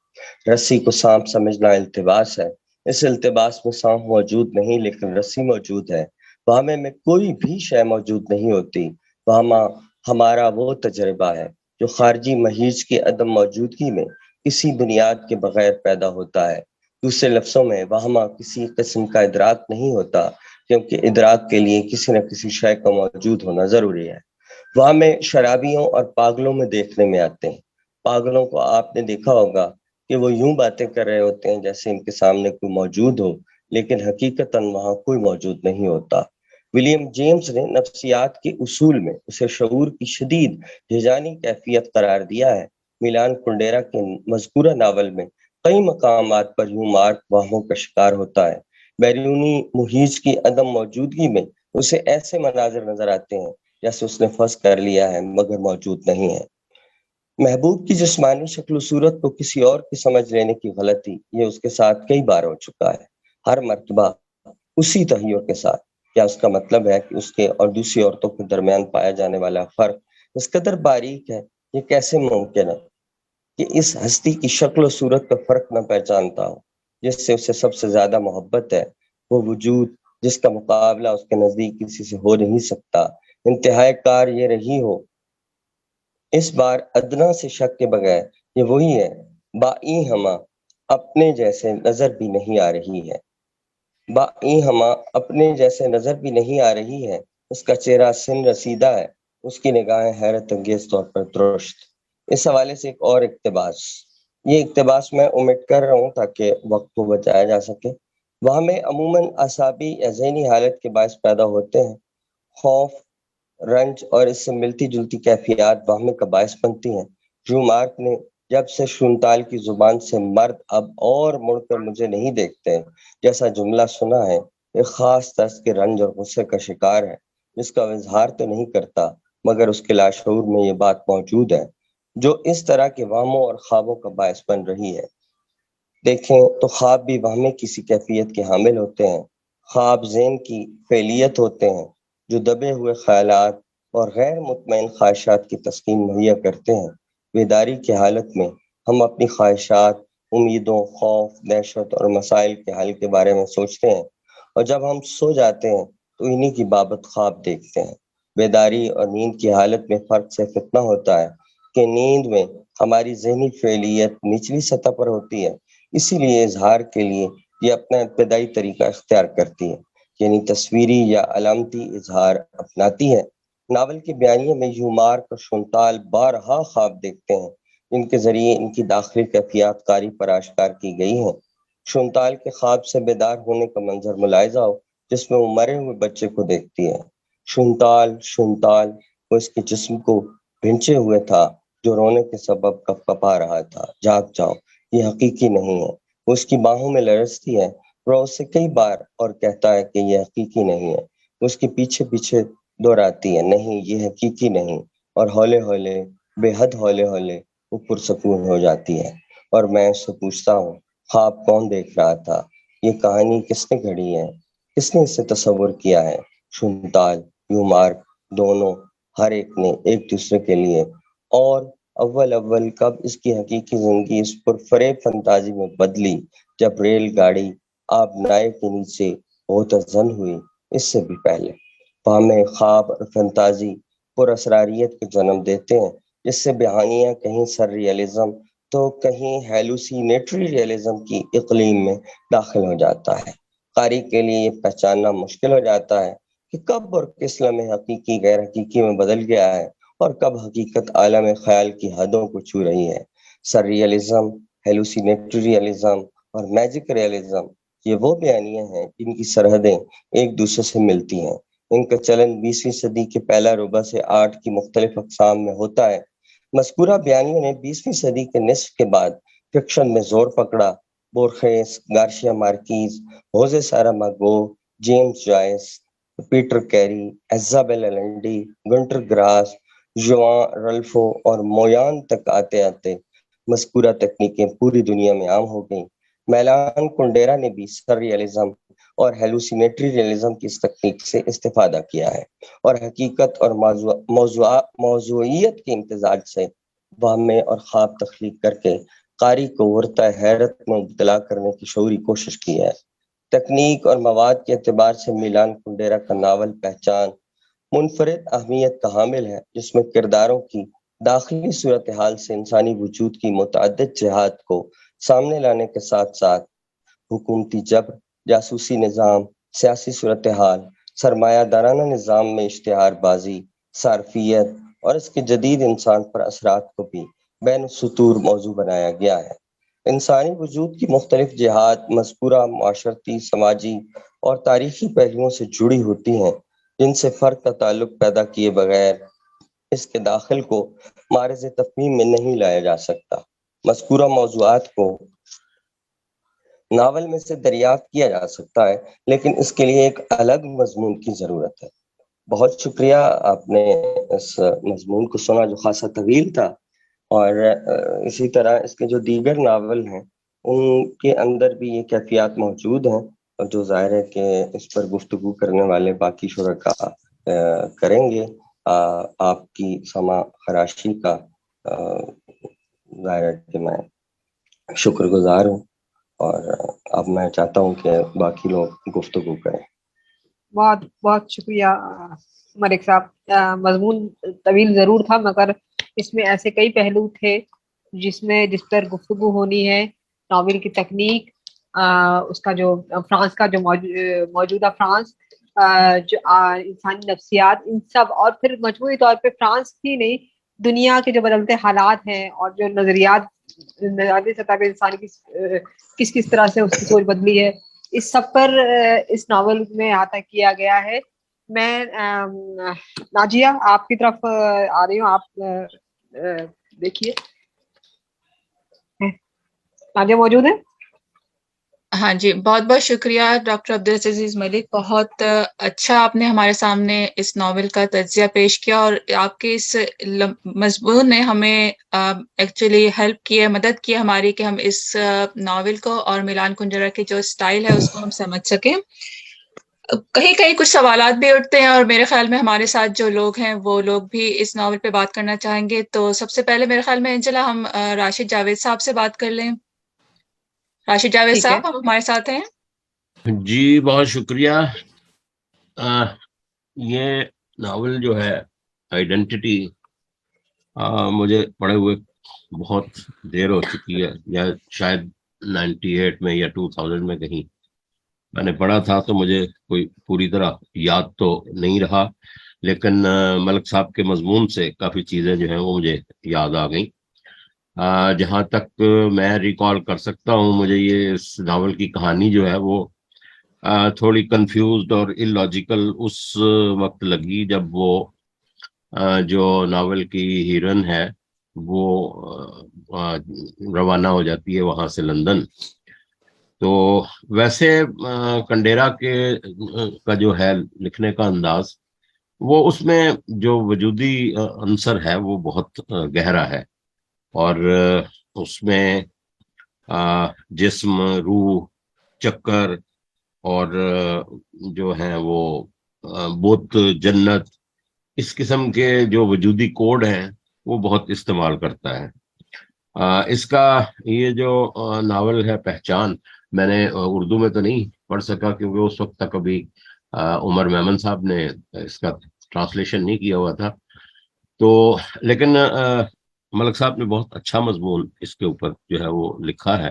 رسی کو سانپ سمجھنا التباس ہے۔ اس التباس میں سانپ موجود نہیں، لیکن رسی موجود ہے۔ وہمے میں کوئی بھی شے موجود نہیں ہوتی۔ وہمہ ہمارا وہ تجربہ ہے جو خارجی مہیج کی عدم موجودگی میں کسی بنیاد کے بغیر پیدا ہوتا ہے۔ دوسرے لفظوں میں وہمہ کسی قسم کا ادراک نہیں ہوتا، کیونکہ ادراک کے لیے کسی نہ کسی شے کا موجود ہونا ضروری ہے۔ وہمے شرابیوں اور پاگلوں میں دیکھنے میں آتے ہیں۔ پاگلوں کو آپ نے دیکھا ہوگا کہ وہ یوں باتیں کر رہے ہوتے ہیں جیسے ان کے سامنے کوئی موجود ہو، لیکن حقیقتاً وہاں کوئی موجود نہیں ہوتا۔ ولیم جیمز نے نفسیات کے اصول میں اسے شعور کی شدید ہیجانی کیفیت قرار دیا ہے۔ میلان کنڈیرا کے مذکورہ ناول میں کئی مقامات پر یوں مارک وہموں کا شکار ہوتا ہے۔ بیرونی محیط کی عدم موجودگی میں اسے ایسے مناظر نظر آتے ہیں جیسے اس نے فرض کر لیا ہے مگر موجود نہیں ہے۔ محبوب کی جسمانی شکل و صورت کو کسی اور کی سمجھ لینے کی غلطی، یہ اس کے ساتھ کئی بار ہو چکا ہے، ہر مرتبہ اسی تہیّر کے ساتھ۔ کیا اس کا مطلب ہے کہ اس کے اور دوسری عورتوں کے درمیان پایا جانے والا فرق اس قدر باریک ہے؟ یہ کیسے ممکن ہے کہ اس ہستی کی شکل و صورت کا فرق نہ پہچانتا ہو؟ جس سے اسے سب سے زیادہ محبت ہے، وہ وجود جس کا مقابلہ اس کے نزدیک کسی سے ہو نہیں سکتا، انتہائی کار یہ رہی ہو۔ اس بار ادنا سے شک کے بغیر یہ وہی ہے، بائی ہمہ اپنے جیسے نظر بھی نہیں آ رہی ہے، بائی ہمہ اپنے جیسے نظر بھی نہیں آ رہی ہے، اس کا چہرہ سن رسیدہ ہے، اس کی نگاہیں حیرت انگیز طور پر درست۔ اس حوالے سے ایک اور اقتباس، یہ اقتباس میں اومٹ کر رہا ہوں تاکہ وقت کو بچایا جا سکے۔ وہاں میں عموماً اعصابی یا ذہنی حالت کے باعث پیدا ہوتے ہیں، خوف، رنج اور اس سے ملتی جلتی کیفیات وہمے کا باعث بنتی ہیں۔ جو مارک نے جب سے شونتال کی زبان سے مرد اب اور مڑ کر مجھے نہیں دیکھتے جیسا جملہ سنا ہے، ایک خاص طرز کے رنج اور غصے کا شکار ہے، جس کا وہ اظہار تو نہیں کرتا مگر اس کے لاشعور میں یہ بات موجود ہے جو اس طرح کے وہموں اور خوابوں کا باعث بن رہی ہے۔ دیکھیں تو خواب بھی وہمے کسی کیفیت کے حامل ہوتے ہیں۔ خواب ذہن کی فعلیت ہوتے ہیں جو دبے ہوئے خیالات اور غیر مطمئن خواہشات کی تسکین مہیا کرتے ہیں۔ بیداری کی حالت میں ہم اپنی خواہشات، امیدوں، خوف، دہشت اور مسائل کے حل کے بارے میں سوچتے ہیں، اور جب ہم سو جاتے ہیں تو انہی کی بابت خواب دیکھتے ہیں۔ بیداری اور نیند کی حالت میں فرق صرف اتنا ہوتا ہے کہ نیند میں ہماری ذہنی فعلیت نچلی سطح پر ہوتی ہے، اسی لیے اظہار کے لیے یہ اپنا ابتدائی طریقہ اختیار کرتی ہے، یعنی تصویری یا علامتی اظہار اپناتی ہے۔ ناول کے بیانیے میں یومارک اور شونتال بارہا خواب دیکھتے ہیں جن کے ذریعے ان کی داخلی کیفیات قاری پر آشکار کی گئی ہیں۔ شونتال کے خواب سے بیدار ہونے کا منظر ملاحظہ ہو جس میں وہ مرے ہوئے بچے کو دیکھتی ہے۔ شونتال وہ اس کے جسم کو بھنچے ہوئے تھا جو رونے کے سبب کپکپا رہا تھا۔ جاگ جاؤ، یہ حقیقی نہیں ہے۔ وہ اس کی باہوں میں لرزتی ہے، وہ اس سے کئی بار اور کہتا ہے کہ یہ حقیقی نہیں ہے۔ وہ اس کے پیچھے پیچھے دہراتی ہے، نہیں یہ حقیقی نہیں، اور ہولے ہولے، بے حد ہولے ہولے وہ پرسکون ہو جاتی ہے۔ اور میں اس سے پوچھتا ہوں، خواب کون دیکھ رہا تھا؟ یہ کہانی کس نے گھڑی ہے؟ کس نے اسے تصور کیا ہے؟ شونتال، یومارک، دونوں، ہر ایک نے ایک دوسرے کے لیے۔ اور اول کب اس کی حقیقی زندگی اس پر فریب فنتازی میں بدلی جب ریل گاڑی آبنائے کے نیچے متزن ہوئی؟ اس سے بھی پہلے ہمیں خواب اور فنتازی پر اسراریت کو جنم دیتے ہیں، جس سے بیانیہ کہیں سر ریئلزم تو کہیں ہیلوسینیٹری ریئلزم کی اقلیم میں داخل ہو جاتا ہے۔ قاری کے لیے یہ پہچاننا مشکل ہو جاتا ہے کہ کب اور کس لمحے حقیقی غیر حقیقی میں بدل گیا ہے اور کب حقیقت عالم خیال کی حدوں کو چھو رہی ہے۔ سر ریئلزم، ہیلوسینیٹری ریئلزم اور میجک ریئلزم یہ وہ بیانیے ہیں جن کی سرحدیں ایک دوسرے سے ملتی ہیں۔ ان کا چلن 20ویں صدی کے پہلا ربع سے آرٹ کی مختلف اقسام میں ہوتا ہے۔ مذکورہ بیانیوں نے 20ویں صدی کے نصف کے بعد فکشن میں زور پکڑا۔ Borges, Garcia Marquez, Jose Saramago, James Joyce, Peter Carey, Isabel Allende, Gunter Grass, Juan Rulfo اور مویان تک آتے آتے مذکورہ تکنیکیں پوری دنیا میں عام ہو گئیں۔ میلان کنڈیرا نے بھی سر ریئلزم اور ہیلوسینیٹری ریئلزم کی اس تکنیک سے استفادہ کیا ہے، اور حقیقت اور موضوعیت کے امتزاج سے وہمے اور خواب تخلیق کر کے قاری کو ورطہ حیرت میں مبتلا کرنے کی شعوری کوشش کی ہے۔ تکنیک اور مواد کے اعتبار سے میلان کنڈیرا کا ناول پہچان منفرد اہمیت کا حامل ہے، جس میں کرداروں کی داخلی صورتحال سے انسانی وجود کی متعدد جہات کو سامنے لانے کے ساتھ ساتھ حکومتی جبر، جاسوسی نظام، سیاسی صورتحال، سرمایہ دارانہ نظام میں اشتہار بازی، صارفیت اور اس کے جدید انسان پر اثرات کو بھی بین السطور موضوع بنایا گیا ہے۔ انسانی وجود کی مختلف جہات مذکورہ معاشرتی، سماجی اور تاریخی پہلوؤں سے جڑی ہوتی ہیں، جن سے فرق کا تعلق پیدا کیے بغیر اس کے داخل کو معرض تفہیم میں نہیں لایا جا سکتا۔ مذکورہ موضوعات کو ناول میں سے دریافت کیا جا سکتا ہے، لیکن اس کے لیے ایک الگ مضمون کی ضرورت ہے۔ بہت شکریہ، آپ نے اس مضمون کو سنا جو خاصا طویل تھا، اور اسی طرح اس کے جو دیگر ناول ہیں ان کے اندر بھی یہ کیفیات موجود ہیں، اور جو ظاہر ہے کہ اس پر گفتگو کرنے والے باقی شرکاء کریں گے۔ آپ کی سماع خراشی کا ظاہر ہے کہ میں شکر گزار ہوں، اور اب میں چاہتا ہوں کہ باقی لوگ گفتگو کریں۔ بہت بہت شکریہ ملک صاحب۔ مضمون طویل ضرور تھا، مگر اس میں ایسے کئی پہلو تھے جس پر گفتگو ہونی ہے۔ ناول کی تکنیک، اس کا جو فرانس کا جو موجودہ فرانس جو انسانی نفسیات، ان سب، اور پھر مجموعی طور پہ فرانس ہی نہیں، دنیا کے جو بدلتے حالات ہیں اور جو نظریاتی سطح پہ انسان کی کس طرح سے اس کی سوچ بدلی ہے، اس سب پر اس ناول میں احاطہ کیا گیا ہے. میں ناجیہ آپ کی طرف آ رہی ہوں، آپ دیکھیے. ناجیہ موجود ہے؟ ہاں جی، بہت بہت شکریہ ڈاکٹر عبدالعزیز ملک. بہت اچھا آپ نے ہمارے سامنے اس ناول کا تجزیہ پیش کیا، اور آپ کے اس مضمون نے ہمیں ایکچولی ہیلپ کی ہے، مدد کی ہماری کہ ہم اس ناول کو اور ملان کنڈرا کی جو اسٹائل ہے اس کو ہم سمجھ سکیں. کہیں کہیں کچھ سوالات بھی اٹھتے ہیں، اور میرے خیال میں ہمارے ساتھ جو لوگ ہیں وہ لوگ بھی اس ناول پہ بات کرنا چاہیں گے. تو سب سے پہلے میرے خیال میں انجلا ہم راشد جاوید صاحب سے بات کر لیں. راشد جاوید ٹھیک ہے. صاحب آپ ہمارے ساتھ ہیں؟ جی بہت شکریہ. یہ ناول جو ہے آئیڈینٹی مجھے پڑھے ہوئے بہت دیر ہو چکی ہے، یا شاید 98 میں یا 2000 میں کہیں میں نے پڑھا تھا، تو مجھے کوئی پوری طرح یاد تو نہیں رہا، لیکن ملک صاحب کے مضمون سے کافی چیزیں جو ہیں وہ مجھے یاد آ گئیں. جہاں تک میں ریکال کر سکتا ہوں، مجھے یہ اس ناول کی کہانی جو ہے وہ تھوڑی کنفیوزڈ اور اللاجیکل اس وقت لگی جب وہ جو ناول کی ہیروئن ہے وہ روانہ ہو جاتی ہے وہاں سے لندن. تو ویسے کنڈیرا کا جو ہے لکھنے کا انداز، وہ اس میں جو وجودی عنصر ہے وہ بہت گہرا ہے، اور اس میں جسم، روح، چکر اور جو ہیں وہ بت، جنت، اس قسم کے جو وجودی کوڈ ہیں وہ بہت استعمال کرتا ہے. اس کا یہ جو ناول ہے پہچان، میں نے اردو میں تو نہیں پڑھ سکا کیونکہ اس وقت تک ابھی عمر میمن صاحب نے اس کا ٹرانسلیشن نہیں کیا ہوا تھا. تو لیکن ملک صاحب نے بہت اچھا مضمون اس کے اوپر جو ہے وہ لکھا ہے،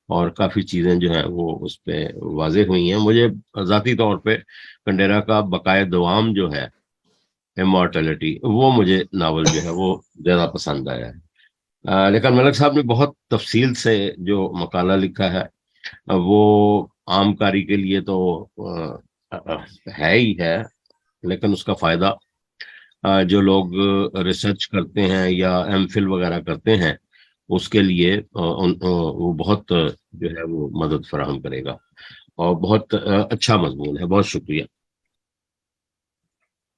اور کافی چیزیں جو ہیں وہ اس پہ واضح ہوئی ہیں. مجھے ذاتی طور پہ کنڈیرا کا بقائے دوام جو ہے، امارٹیلٹی، وہ مجھے ناول جو ہے وہ زیادہ پسند آیا ہے. لیکن ملک صاحب نے بہت تفصیل سے جو مقالہ لکھا ہے وہ عام کاری کے لیے تو ہے ہی ہے، لیکن اس کا فائدہ جو لوگ ریسرچ کرتے ہیں یا ایم فل وغیرہ کرتے ہیں اس کے لیے وہ بہت جو ہے وہ مدد فراہم کرے گا، اور بہت اچھا مضمون ہے. بہت شکریہ.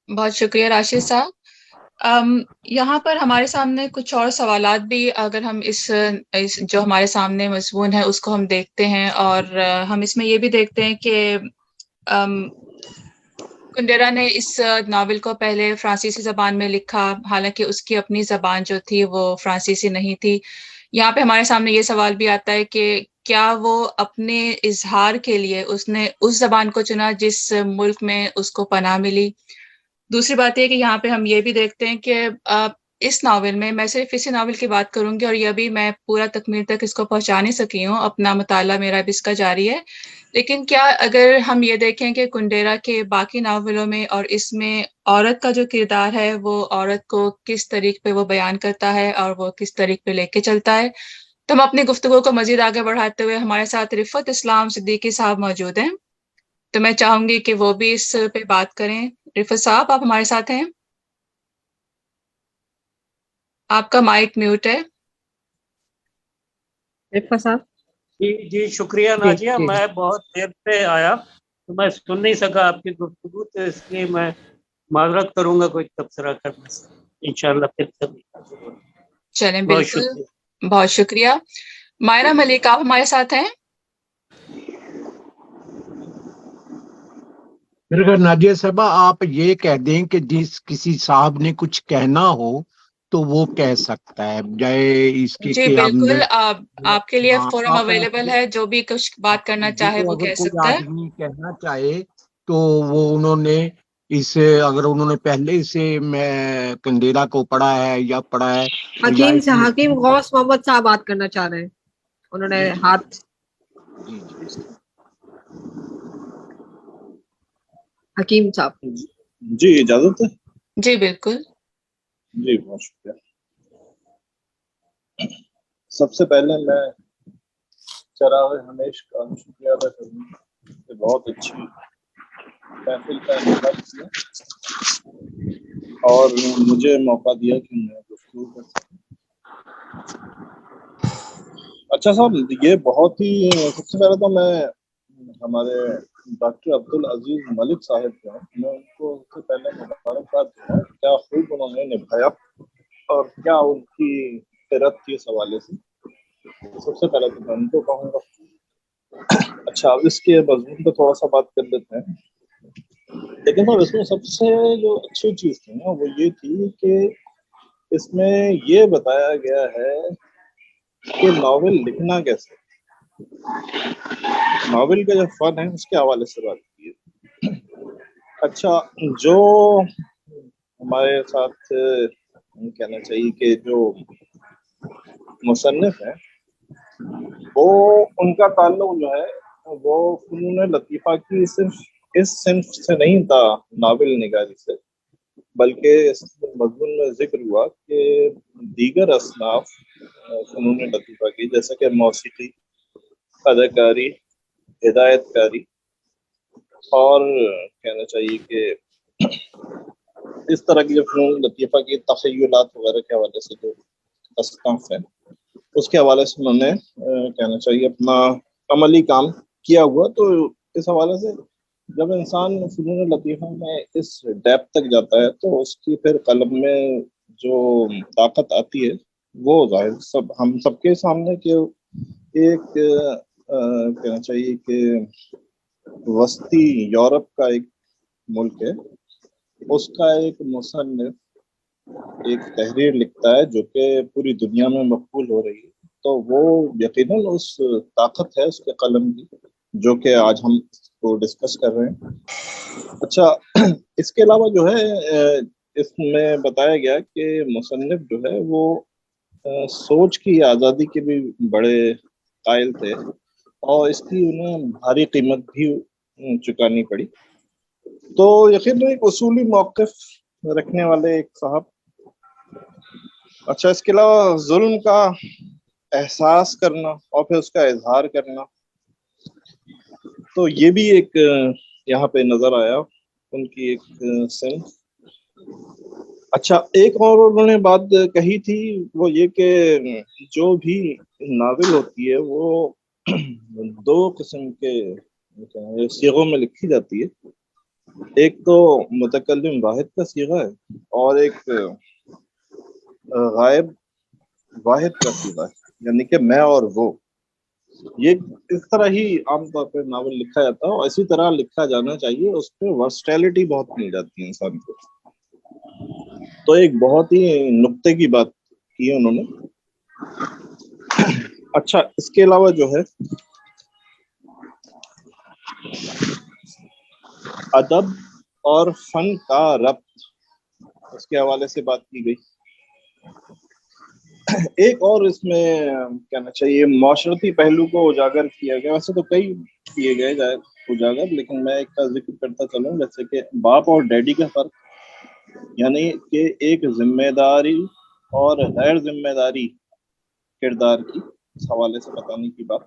بہت شکریہ راشد صاحب. یہاں پر ہمارے سامنے کچھ اور سوالات بھی، اگر ہم اس جو ہمارے سامنے مضمون ہے اس کو ہم دیکھتے ہیں، اور ہم اس میں یہ بھی دیکھتے ہیں کہ کنڈیرا نے اس ناول کو پہلے فرانسیسی زبان میں لکھا، حالانکہ اس کی اپنی زبان جو تھی وہ فرانسیسی نہیں تھی. یہاں پہ ہمارے سامنے یہ سوال بھی آتا ہے کہ کیا وہ اپنے اظہار کے لیے اس نے اس زبان کو چنا جس ملک میں اس کو پناہ ملی. دوسری بات یہ کہ یہاں پہ ہم یہ بھی دیکھتے ہیں کہ اس ناول میں صرف اسی ناول کی بات کروں گی، اور یہ بھی میں پورا تکمیل تک اس کو پہنچا نہیں سکی ہوں، اپنا مطالعہ میرا بھی اس کا جاری ہے. لیکن کیا اگر ہم یہ دیکھیں کہ کنڈیرا کے باقی ناولوں میں اور اس میں عورت کا جو کردار ہے وہ عورت کو کس طریقے پہ وہ بیان کرتا ہے اور وہ کس طریقے پہ لے کے چلتا ہے. تو ہم اپنی گفتگو کو مزید آگے بڑھاتے ہوئے ہمارے ساتھ رفت اسلام صدیقی صاحب موجود ہیں، تو میں چاہوں گی کہ وہ بھی اس پہ بات کریں. رفت صاحب آپ ہمارے ساتھ ہیں؟ آپ کا مائک میوٹ ہے. رفت صاحب جی شکریہ ناجیہ. میں بہت دیر سے آیا تو میں سن نہیں سکا آپ کی گفتگو، تو اس لیے میں معذرت کروں گا کوئی تبصرہ کرنے سے. انشاءاللہ پھر کبھی. چلیں بہت بالکل، شکریہ. بہت شکریہ. مائرہ ملک آپ ہمارے ساتھ ہیں؟ میرے خیال ناجیہ صاحبہ آپ یہ کہہ دیں کہ جس کسی صاحب نے کچھ کہنا ہو تو وہ کہہ سکتا ہے، بجائے اس کے جی کہ ہم نے بالکل، آپ کے لیے فورم آپ اویلیبل ہے، جو بھی کچھ بات کرنا چاہے وہ اگر کہہ کوئی سکتا ہے. آدمی کہنا چاہے تو وہ انہوں نے اسے، اگر انہوں نے پہلے سے میں کنڈیرا کو پڑھا ہے یا پڑھا ہے، حکیم غوث محمد صاحب بات کرنا چاہ رہے ہیں، انہوں نے ہاتھ. جی حکیم صاحب. جی اجازت ہے؟ جی بالکل. جی بہت شکریہ. سب سے پہلے میں چراغ ہمیش کا شکریہ ادا کروں کہ بہت اچھی محفل کا انعقاد کیا اور مجھے موقع دیا کہ میں گفتگو کر سکوں. اچھا صاحب، یہ بہت ہی، سب سے پہلے تو میں ہمارے ڈاکٹر عبدالعزیز ملک صاحب جو ہیں، میں ان کو سب سے پہلے مبارکباد دوں گا. کیا خوب انہوں نے نبھایا اور کیا ان کی قرت تھی اس حوالے سے. سب سے پہلے تو میں ان کو کہوں گا. اچھا، اب اس کے مضمون پہ تھوڑا سا بات کر لیتے ہیں. لیکن اس میں سب سے جو اچھی چیز تھی نا وہ یہ تھی کہ اس میں یہ بتایا گیا ہے کہ ناول لکھنا کیسے، ناول کا جو فن ہے اس کے حوالے سے بات کی ہے. اچھا، جو ہمارے ساتھ کہنا چاہیے کہ جو مصنف ہیں وہ ان کا تعلق جو ہے وہ فنون لطیفہ کی صرف اس صنف سے نہیں تھا، ناول نگاری سے، بلکہ اس مضمون میں ذکر ہوا کہ دیگر اصناف فنون لطیفہ کی، جیسے کہ موسیقی، اداکاری، ہدایت کاری اور کہنا چاہیے کہ اس طرح کی جو فنون لطیفہ کی تخیلات وغیرہ کے حوالے سے جو اصناف ہیں اس کے حوالے سے انہوں نے کہنا چاہیے اپنا عملی کام کیا ہوا. تو اس حوالے سے جب انسان فنون لطیفہ میں اس ڈیپتھ تک جاتا ہے تو اس کی پھر قلم میں جو طاقت آتی ہے وہ ظاہر ہم سب کے سامنے کہ ایک کہنا چاہیے کہ وسطی یورپ کا ایک ملک ہے، اس کا ایک مصنف ایک تحریر لکھتا ہے جو کہ پوری دنیا میں مقبول ہو رہی ہے، تو وہ یقیناً اس طاقت ہے اس کے قلم کی جو کہ آج ہم کو ڈسکس کر رہے ہیں. اچھا، اس کے علاوہ جو ہے اس میں بتایا گیا کہ مصنف جو ہے وہ سوچ کی آزادی کے بھی بڑے قائل تھے اور اس کی انہیں بھاری قیمت بھی چکانی پڑی. تو یقیناً ایک اصولی موقف رکھنے والے ایک صاحب. اچھا، اس کے علاوہ ظلم کا احساس کرنا اور پھر اس کا اظہار کرنا، تو یہ بھی ایک یہاں پہ نظر آیا ان کی ایک صنف. اچھا، ایک اور انہوں نے بات کہی تھی وہ یہ کہ جو بھی ناول ہوتی ہے وہ دو قسم کے صیغوں میں لکھی جاتی ہے. ایک تو متکلم واحد کا صیغہ ہے اور ایک غائب واحد کا صیغہ ہے، یعنی کہ میں اور وہ. یہ اس طرح ہی عام طور پہ ناول لکھا جاتا ہے اور اسی طرح لکھا جانا چاہیے. اس پہ ورسٹیلٹی بہت مل جاتی ہے انسان کو. تو ایک بہت ہی نقطے کی بات کی ہے انہوں نے. اچھا، اس کے علاوہ جو ہے ادب اور فن کا ربط، اس کے حوالے سے بات کی گئی. ایک اور اس میں کہنا چاہیے معاشرتی پہلو کو اجاگر کیا گیا. ویسے تو کئی کیے گئے اجاگر، لیکن میں ایک کا ذکر کرتا چلوں، جیسے کہ باپ اور ڈیڈی کا فرق، یعنی کہ ایک ذمہ داری اور غیر ذمہ داری کردار کی اس حوالے سے بتانے کی بات.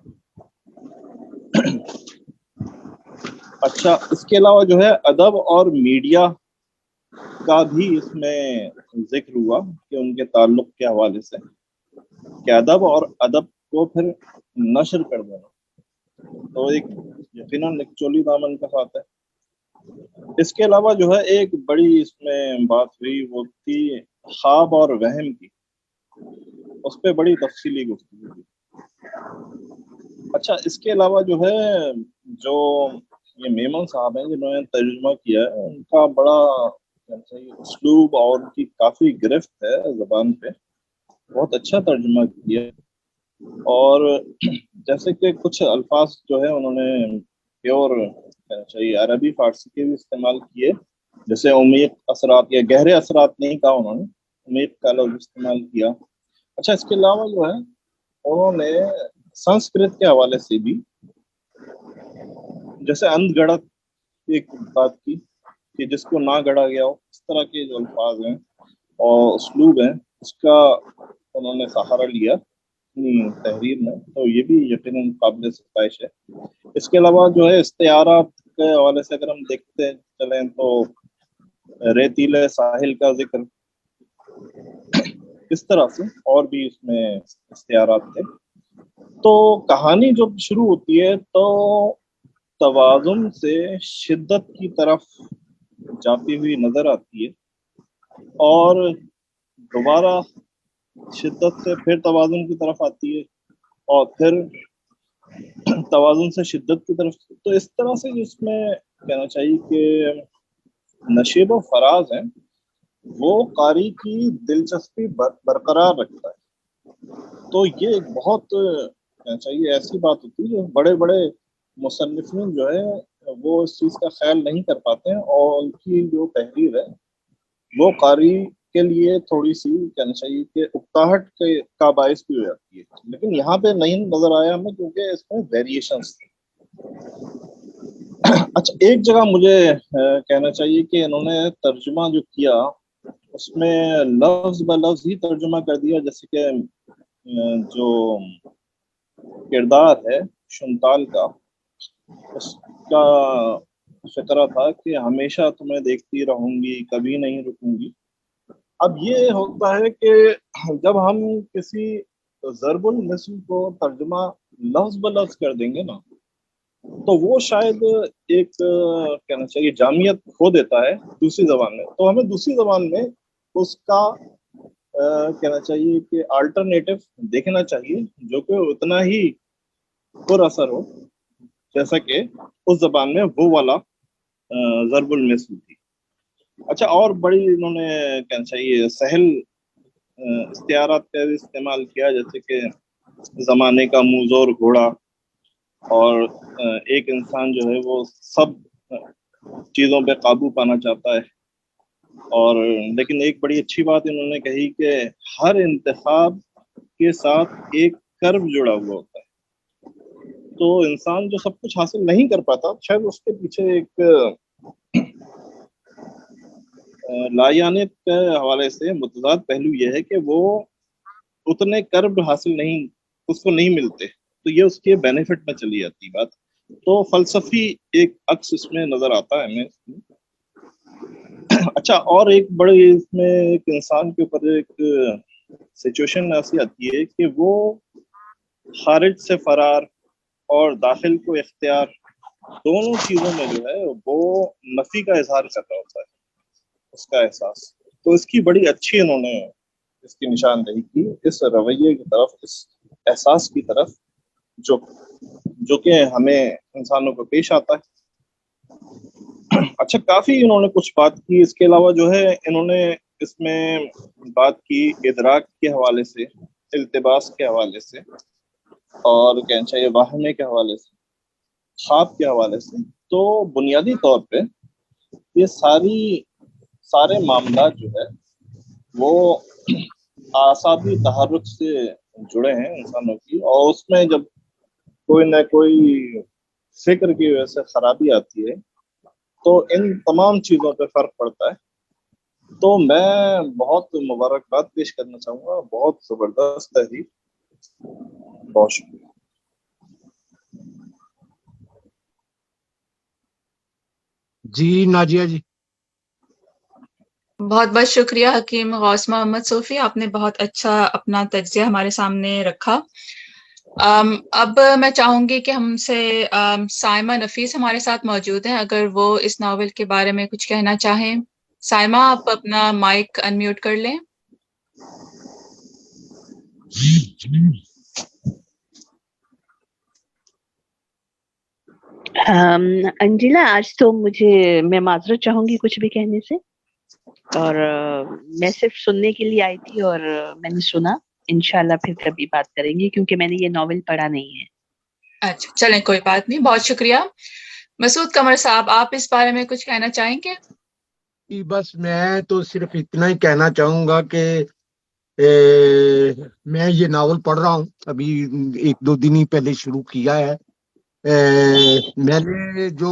اچھا، اس کے علاوہ جو ہے ادب اور میڈیا کا بھی اس میں ذکر ہوا کہ ان کے تعلق کے حوالے سے کہ ادب اور ادب کو پھر نشر کر دینا تو ایک یقیناً ایک چولی دامن کا ساتھ ہے. اس کے علاوہ جو ہے ایک بڑی اس میں بات ہوئی وہ تھی خواب اور وہم کی، اس پہ بڑی تفصیلی گفتگو ہوئی. اچھا، اس کے علاوہ جو ہے جو یہ میمن صاحب ہیں جنہوں نے ترجمہ کیا ہے، ان کا بڑا اسلوب اور ان کی کافی گرفت ہے زبان پہ، بہت اچھا ترجمہ کیا. اور جیسے کہ کچھ الفاظ جو ہے انہوں نے پیور کہنا چاہیے عربی فارسی کے بھی استعمال کیے، جیسے عمیق اثرات یا گہرے اثرات نہیں کہا انہوں نے، عمیق کا لفظ استعمال کیا. اچھا، اس کے علاوہ جو ہے انہوں نے سنسکرت کے حوالے سے بھی جیسے اندھ گڑت ایک بات کی کہ جس کو نہ گڑھا گیا ہو، اس طرح کے جو الفاظ ہیں اور اسلوب ہیں اس کا انہوں نے سہارا لیا اپنی تحریر میں، تو یہ بھی یقیناً قابل ستائش ہے۔ اس کے علاوہ جو ہے استعارات کے حوالے سے اگر ہم دیکھتے چلیں تو ریتیلے ساحل کا ذکر، اس طرح سے اور بھی اس میں استعارات تھے۔ تو کہانی جب شروع ہوتی ہے تو توازن سے شدت کی طرف جاتی ہوئی نظر آتی ہے، اور دوبارہ شدت سے پھر توازن کی طرف آتی ہے، اور پھر توازن سے شدت کی طرف۔ تو اس طرح سے اس میں کہنا چاہیے کہ نشیب و فراز ہیں وہ قاری کی دلچسپی برقرار رکھتا ہے۔ تو یہ ایک بہت کہنا چاہیے ایسی بات ہوتی ہے جو بڑے بڑے مصنفین جو ہے وہ اس چیز کا خیال نہیں کر پاتے ہیں، اور ان کی جو تحریر ہے وہ قاری کے لیے تھوڑی سی کہنا چاہیے کہ اکتاہٹ کا باعث بھی ہو جاتی ہے، لیکن یہاں پہ نہیں نظر آیا ہمیں کیونکہ اس میں ویریشنز تھے۔ اچھا، ایک جگہ مجھے کہنا چاہیے کہ انہوں نے ترجمہ جو کیا اس میں لفظ بہ لفظ ہی ترجمہ کر دیا، جیسے کہ جو کردار ہے شنتال کا، اس کا فقرہ تھا کہ ہمیشہ تمہیں دیکھتی رہوں گی، کبھی نہیں رکوں گی۔ اب یہ ہوتا ہے کہ جب ہم کسی ضرب المثل کو ترجمہ لفظ بہ لفظ کر دیں گے نا تو وہ شاید ایک کہنا چاہیے جامعیت کھو دیتا ہے دوسری زبان میں، تو ہمیں دوسری زبان میں اس کا کہنا چاہیے کہ آلٹرنیٹو دیکھنا چاہیے جو کہ اتنا ہی پر اثر ہو جیسا کہ اس زبان میں وہ والا ضرب المثل تھی۔ اچھا، اور بڑی انہوں نے کہنا چاہیے سہل استعارات کا بھی استعمال کیا، جیسے کہ زمانے کا موزور گھوڑا، اور ایک انسان جو ہے وہ سب چیزوں پہ قابو پانا چاہتا ہے، اور لیکن ایک بڑی اچھی بات انہوں نے کہی کہ ہر انتخاب کے ساتھ ایک کرب جڑا ہوا ہوتا ہے۔ تو انسان جو سب کچھ حاصل نہیں کر پاتا شاید اس کے پیچھے ایک لایانت کے حوالے سے متضاد پہلو یہ ہے کہ وہ اتنے کرب حاصل نہیں، اس کو نہیں ملتے، تو یہ اس کے بینیفٹ میں چلی جاتی بات۔ تو فلسفی ایک عکس اس میں نظر آتا ہے ہمیں۔ اچھا، اور ایک بڑی اس میں ایک انسان کے اوپر ایک سچویشن ایسی آتی ہے کہ وہ خارج سے فرار اور داخل کو اختیار، دونوں چیزوں میں جو ہے وہ نفی کا اظہار کر رہا ہوتا ہے، اس کا احساس۔ تو اس کی بڑی اچھی انہوں نے اس کی نشاندہی کی، اس رویے کی طرف، اس احساس کی طرف جو کہ ہمیں انسانوں کو پیش آتا ہے۔ اچھا، کافی انہوں نے کچھ بات کی۔ اس کے علاوہ جو ہے انہوں نے اس میں بات کی ادراک کے حوالے سے، التباس کے حوالے سے، اور کہنا چاہیے واہمے کے حوالے سے، خواب کے حوالے سے۔ تو بنیادی طور پہ یہ سارے معاملات جو ہے وہ اعصابی تحرک سے جڑے ہیں انسانوں کی، اور اس میں جب کوئی نہ کوئی فکر کی وجہ سے خرابی آتی ہے تو ان تمام چیزوں پہ فرق پڑتا ہے۔ تو میں بہت مبارکباد پیش کرنا چاہوں گا، بہت زبردست تحریر، بہت شکریہ۔ جی ناجیہ جی۔ بہت بہت شکریہ حکیم غوث محمد صوفی، آپ نے بہت اچھا اپنا تجزیہ ہمارے سامنے رکھا۔ اب میں چاہوں گی کہ ہم سے سائمہ نفیس ہمارے ساتھ موجود ہیں، اگر وہ اس ناول کے بارے میں کچھ کہنا چاہیں۔ سائمہ، آپ اپنا مائک انمیوٹ کر لیں۔ انجلا، آج تو میں معذرت چاہوں گی کچھ بھی کہنے سے، اور میں صرف سننے کے لیے آئی تھی اور میں نے سنا۔ انشاءاللہ پھر کبھی بات کریں گے کیونکہ میں نے یہ ناول پڑھا نہیں ہے۔ اچھا، چلیں، کوئی بات نہیں، بہت شکریہ۔ مسعود قمر صاحب، آپ اس بارے میں کچھ کہنا چاہیں گے؟ بس میں تو صرف اتنا ہی کہنا چاہوں گا کہ میں یہ ناول پڑھ رہا ہوں، ابھی 1-2 دن ہی پہلے شروع کیا ہے۔ میں نے جو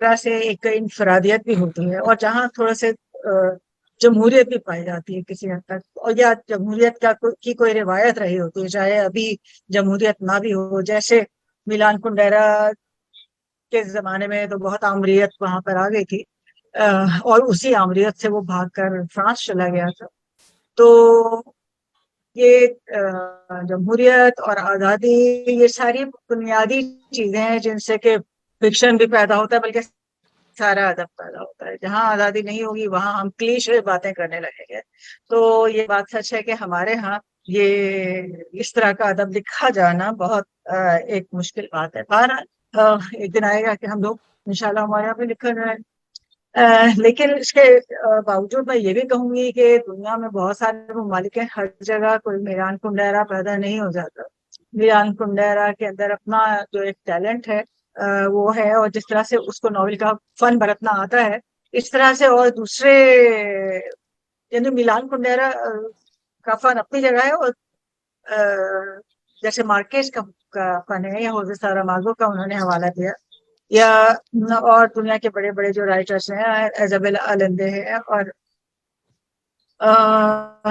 طرح سے ایک انفرادیت بھی ہوتی ہے، اور جہاں تھوڑا سے جمہوریت بھی پائی جاتی ہے کسی حد تک، اور یا جمہوریت کی کوئی روایت رہی ہوتی ہے، چاہے ابھی جمہوریت نہ بھی ہو. جیسے میلان کنڈیرا کے زمانے میں تو بہت آمریت وہاں پر آ گئی تھی، اور اسی آمریت سے وہ بھاگ کر فرانس چلا گیا تھا. تو یہ جمہوریت اور آزادی، یہ ساری بنیادی چیزیں ہیں جن سے کہ فکشن بھی پیدا ہوتا ہے، بلکہ سارا ادب پیدا ہوتا ہے. جہاں آزادی نہیں ہوگی وہاں ہم کلیشے باتیں کرنے لگیں گے. تو یہ بات سچ ہے کہ ہمارے ہاں یہ اس طرح کا ادب لکھا جانا بہت ایک مشکل بات ہے. بہرحال ایک دن آئے گا کہ ہم لوگ انشاءاللہ ہمارے یہاں بھی لکھا جائے. لیکن اس کے باوجود میں یہ بھی کہوں گی کہ دنیا میں بہت سارے ممالک ہیں، ہر جگہ کوئی میلان کنڈیرا پیدا نہیں ہو جاتا. میلان کنڈیرا کے اندر اپنا جو ایک ٹیلنٹ ہے وہ ہے، اور جس طرح سے اس کو ناول کا فن برتنا آتا ہے، اس طرح سے اور دوسرے، یعنی میلان کنڈیرا کا فن اپنی جگہ ہے، اور جیسے مارکیز کا فن ہے یا حوض ساراماگو کا انہوں نے حوالہ دیا، یا اور دنیا کے بڑے بڑے جو رائٹرس ہیں، ایزابیل آلندے ہے، اور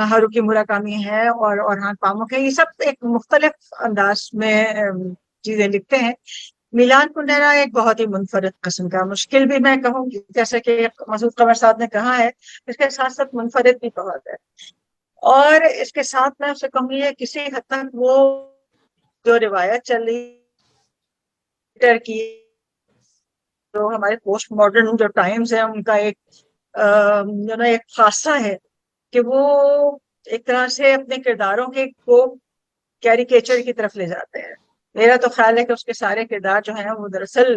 ہاروکی موراکامی ہے، اور اورہان پامک ہے. یہ سب ایک مختلف انداز میں چیزیں لکھتے ہیں. میلان کنڈیرا ایک بہت ہی منفرد قسم کا، مشکل بھی میں کہوں گی، جیسے کہ مسعود قمر صاحب نے کہا ہے، اس کے ساتھ ساتھ منفرد بھی بہت ہے. اور اس کے ساتھ میں اسے کہوں گی کسی حد تک وہ جو روایت چل رہی کی، جو ہمارے پوسٹ ماڈرن جو ٹائمز ہیں ان کا ایک خاصہ ہے کہ وہ ایک طرح سے اپنے کرداروں کو کیریکیچر کی طرف لے جاتے ہیں. میرا تو خیال ہے کہ اس کے سارے کردار جو ہیں وہ دراصل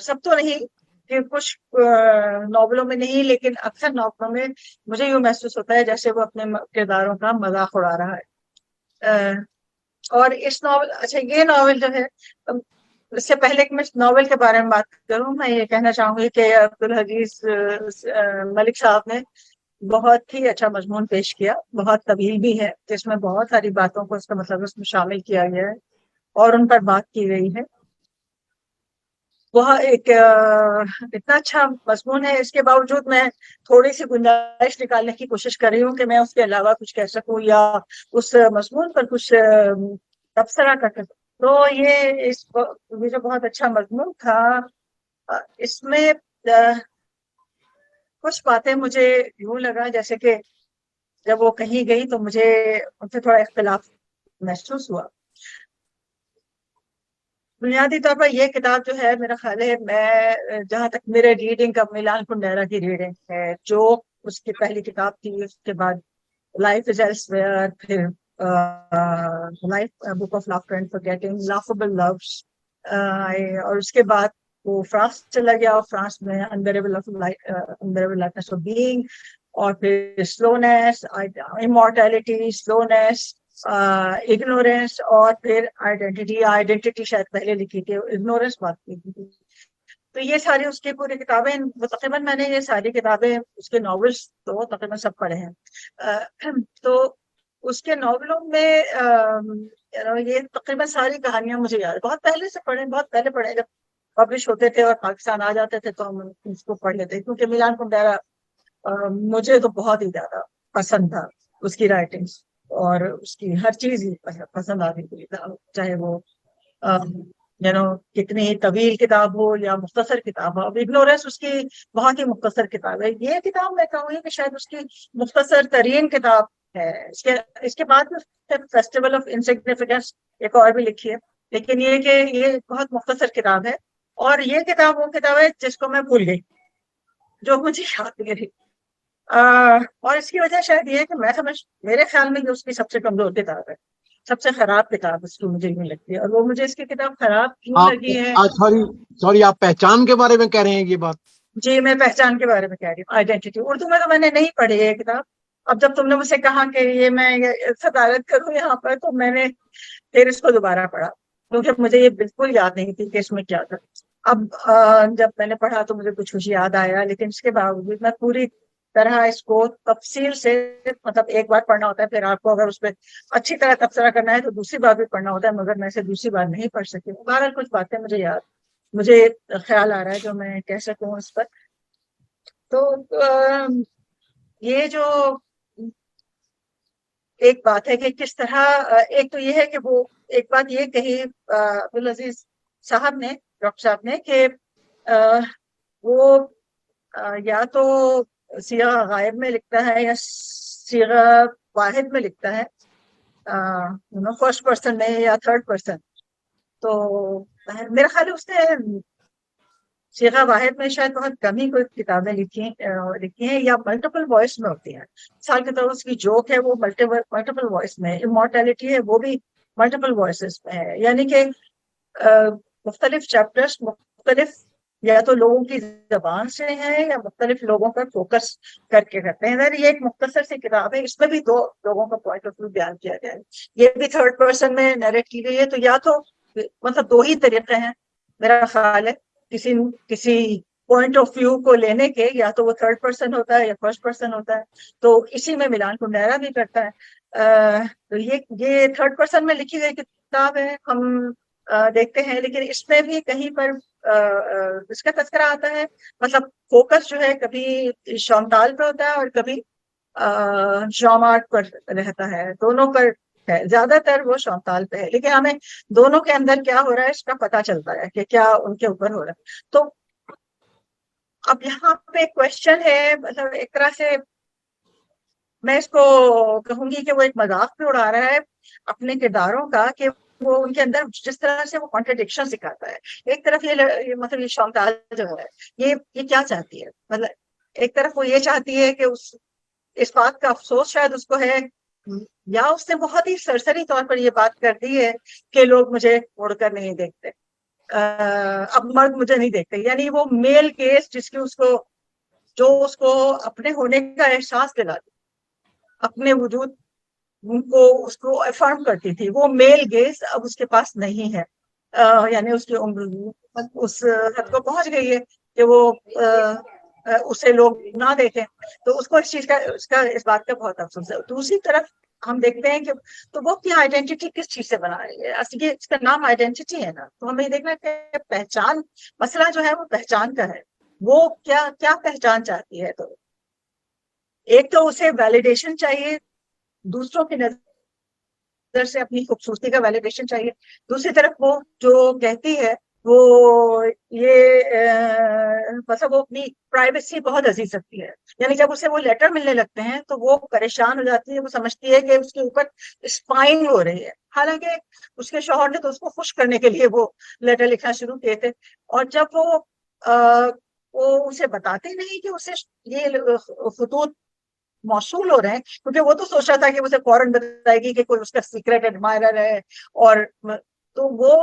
سب تو نہیں کہ کچھ ناولوں میں نہیں، لیکن اکثر ناولوں میں مجھے یوں محسوس ہوتا ہے جیسے وہ اپنے کرداروں کا مذاق اڑا رہا ہے. اور اس ناول، اچھا یہ ناول جو ہے، اس سے پہلے کہ میں ناول کے بارے میں بات کروں، میں یہ کہنا چاہوں گی کہ عبدالحجیز ملک صاحب نے بہت ہی اچھا مضمون پیش کیا، بہت طویل بھی ہے، جس میں بہت ساری باتوں کو اس کا مطلب اس میں شامل کیا گیا ہے اور ان پر بات کی گئی ہے. وہ ایک اتنا اچھا مضمون ہے. اس کے باوجود میں تھوڑی سی گنجائش نکالنے کی کوشش کر رہی ہوں کہ میں اس کے علاوہ کچھ کہہ سکوں یا اس مضمون پر کچھ تبصرہ کر سکوں. تو یہ جو بہت اچھا مضمون تھا، اس میں کچھ باتیں مجھے یوں لگا جیسے کہ جب وہ کہیں گئی تو مجھے ان سے تھوڑا اختلاف محسوس ہوا. بنیادی طور پر یہ کتاب جو ہے، میرا خیال ہے، میں جہاں تک میرے ریڈنگ کا میلان کنڈیرا کی ریڈنگ ہے، جو اس کی پہلی کتاب تھی، اس کے بعد لائف از ایلسویئر، پھر life book of laughter and forgetting, laughable loves, اور اس کے بعد وہ فرانس چلا گیا، اور فرانس میں انبیریبل لائفنس آف بینگ، اور پھر سلونیس، امورٹیلٹی، سلونیس، اگنورینس، اور پھر آئیڈینٹی شاید پہلے لکھی تھی، اگنورینس بات کی تھی. تو یہ ساری اس کی پوری کتابیں، تقریباً میں نے یہ ساری کتابیں، اس کے ناولس تو تقریباً سب پڑھے ہیں. تو اس کے ناولوں میں یہ تقریباً ساری کہانیاں مجھے یاد ہے. بہت پہلے سے پڑھے، بہت پہلے پڑھے، جب پبلش ہوتے تھے اور پاکستان آ جاتے تھے تو ہم اس کو پڑھ لیتے، کیونکہ میلان کنڈیرا مجھے تو بہت ہی زیادہ پسند تھا. اس کی رائٹنگس اور اس کی ہر چیز ہی پسند آتی تھی، چاہے وہ کتنی طویل کتاب ہو یا مختصر کتاب ہو. اب اگنورینس اس کی بہت ہی مختصر کتاب ہے. یہ کتاب میں کہوں گی کہ شاید اس کی مختصر ترین کتاب ہے. اس کے بعد فیسٹیول آف انسگنیفیکینس ایک اور بھی لکھی ہے، لیکن یہ کہ یہ بہت مختصر کتاب ہے. اور یہ کتاب وہ کتاب ہے جس کو میں بھول گئی، جو مجھے یاد نہیں رہی. اور اس کی وجہ شاید یہ ہے کہ میرے خیال میں یہ اس کی سب سے کمزور کتاب ہے، سب سے خراب کتاب اس کو مجھے یوں لگتی ہے. اور وہ مجھے اس کی کتاب خراب کیوں لگی ہے، سوری آپ پہچان کے بارے میں کہہ رہے ہیں یہ بات؟ جی میں پہچان کے بارے میں کہہ رہی ہوں. آئیڈینٹی اردو میں تو میں نے نہیں پڑھی یہ کتاب. اب جب تم نے مجھ سے کہا کہ یہ میں صدارت کروں یہاں پر، تو میں نے پھر اس کو دوبارہ پڑھا، کیونکہ مجھے یہ بالکل یاد نہیں تھی کہ اس میں کیا تھا. اب جب میں نے پڑھا تو مجھے کچھ یاد آیا، لیکن اس کے باوجود میں پوری طرح اس کو تفصیل سے، مطلب ایک بار پڑھنا ہوتا ہے، پھر آپ کو اگر اس پہ اچھی طرح تبصرہ کرنا ہے تو دوسری بار بھی پڑھنا ہوتا ہے، مگر میں اسے دوسری بار نہیں پڑھ سکی. بہرحال کچھ باتیں مجھے یاد مجھے خیال آ رہا ہے جو میں کہہ سکوں اس پر. تو یہ جو ایک بات ہے کہ کس طرح، ایک تو یہ ہے کہ وہ ایک بات یہ کہی عبدالعزیز صاحب نے، ڈاکٹر صاحب نے، کہ وہ یا تو صیغہ غائب میں لکھتا ہے یا صیغہ واحد میں لکھتا ہے، فرسٹ پرسن میں یا تھرڈ پرسن. تو میرا خیال ہے اس نے صیغہ واحد میں شاید بہت کم ہی کوئی کتابیں لکھی ہیں یا ملٹیپل وائس میں ہوتی ہیں. مثال کے طور اس کی جوک ہے وہ ملٹیپل وائس میں، امورٹیلٹی ہے وہ بھی ملٹیپل وائسز میں ہے. یعنی کہ مختلف چیپٹرز مختلف یا تو لوگوں کی زبان سے ہیں یا مختلف لوگوں پر فوکس کر کے کرتے ہیں. یہ ایک مختصر سی کتاب ہے، اس میں بھی 2 لوگوں کا پوائنٹ آف ویو بیان کیا گیا ہے. یہ بھی تھرڈ پرسن میں نیریٹ کی گئی ہے. تو یا تو مطلب 2 ہی طریقے ہیں میرا خیال ہے کسی پوائنٹ آف ویو کو لینے کے، یا تو وہ تھرڈ پرسن ہوتا ہے یا فرسٹ پرسن ہوتا ہے. تو اسی میں ملان کنڈیرا بھی کرتا ہے. تو یہ تھرڈ پرسن میں لکھی گئی کتاب ہے، ہم دیکھتے ہیں. لیکن اس میں بھی کہیں پر اس کا تذکرہ آتا ہے، مطلب فوکس جو ہے کبھی شونتال پہ ہوتا ہے اور کبھی جامارٹ پر رہتا ہے. دونوں پر ہے، زیادہ تر وہ شونتال پہ ہے، لیکن ہمیں دونوں کے اندر کیا ہو رہا ہے اس کا پتہ چلتا ہے کہ کیا ان کے اوپر ہو رہا ہے. تو اب یہاں پہ کوشچن ہے، مطلب ایک طرح سے میں اس کو کہوں گی کہ وہ ایک مذاق پہ اڑا رہا ہے اپنے کرداروں کا، کہ وہ ان کے اندر جس طرح سے وہ کانٹرڈکشن دکھاتا ہے. ایک طرف یہ مطلب یہ شونتال جو ہے یہ کیا چاہتی ہے، مطلب ایک طرف وہ یہ چاہتی ہے کہ اس بات کا افسوس شاید اس کو ہے، یا اس نے بہت ہی سرسری طور پر یہ بات کر دی ہے کہ لوگ مجھے اڑ کر نہیں دیکھتے، اب مرد مجھے نہیں دیکھتے. یعنی وہ میل کیس جس کی اس کو اپنے ہونے کا احساس دلاتی، اپنے وجود اس کو افرم کرتی تھی، وہ میل گیز اب اس کے پاس نہیں ہے. یعنی اس کی عمر اس حد کو پہنچ گئی ہے کہ وہ اسے لوگ نہ دیکھیں. تو اس کو اس چیز کا اس بات کا بہت افسوس ہے. دوسری طرف ہم دیکھتے ہیں کہ تو وہ اپنی آئیڈینٹی کس چیز سے بنا رہی ہے. اصل اس کا نام آئیڈینٹی ہے نا. تو ہمیں یہ دیکھنا کہ پہچان، مسئلہ جو ہے وہ پہچان کا ہے. وہ کیا پہچان چاہتی ہے. تو ایک تو اسے ویلیڈیشن چاہیے، دوسروں کی نظر سے اپنی خوبصورتی کا ویلیڈیشن چاہیے. دوسری طرف وہ جو کہتی ہے وہ یہ مطلب وہ اپنی پرائیویسی بہت عزیز رکھتی ہے. یعنی جب اسے وہ لیٹر ملنے لگتے ہیں تو وہ پریشان ہو جاتی ہے، وہ سمجھتی ہے کہ اس کے اوپر اسپائنگ ہو رہی ہے. حالانکہ اس کے شوہر نے تو اس کو خوش کرنے کے لیے وہ لیٹر لکھنا شروع کیے تھے. اور جب وہ اسے بتاتے نہیں کہ اسے یہ خطوط موصول ہو رہے ہیں، کیونکہ وہ تو سوچ رہا تھا کہ اسے فوراً بتائے گی کہ کوئی اس کا سیکرٹ ایڈمائرر ہے. اور تو وہ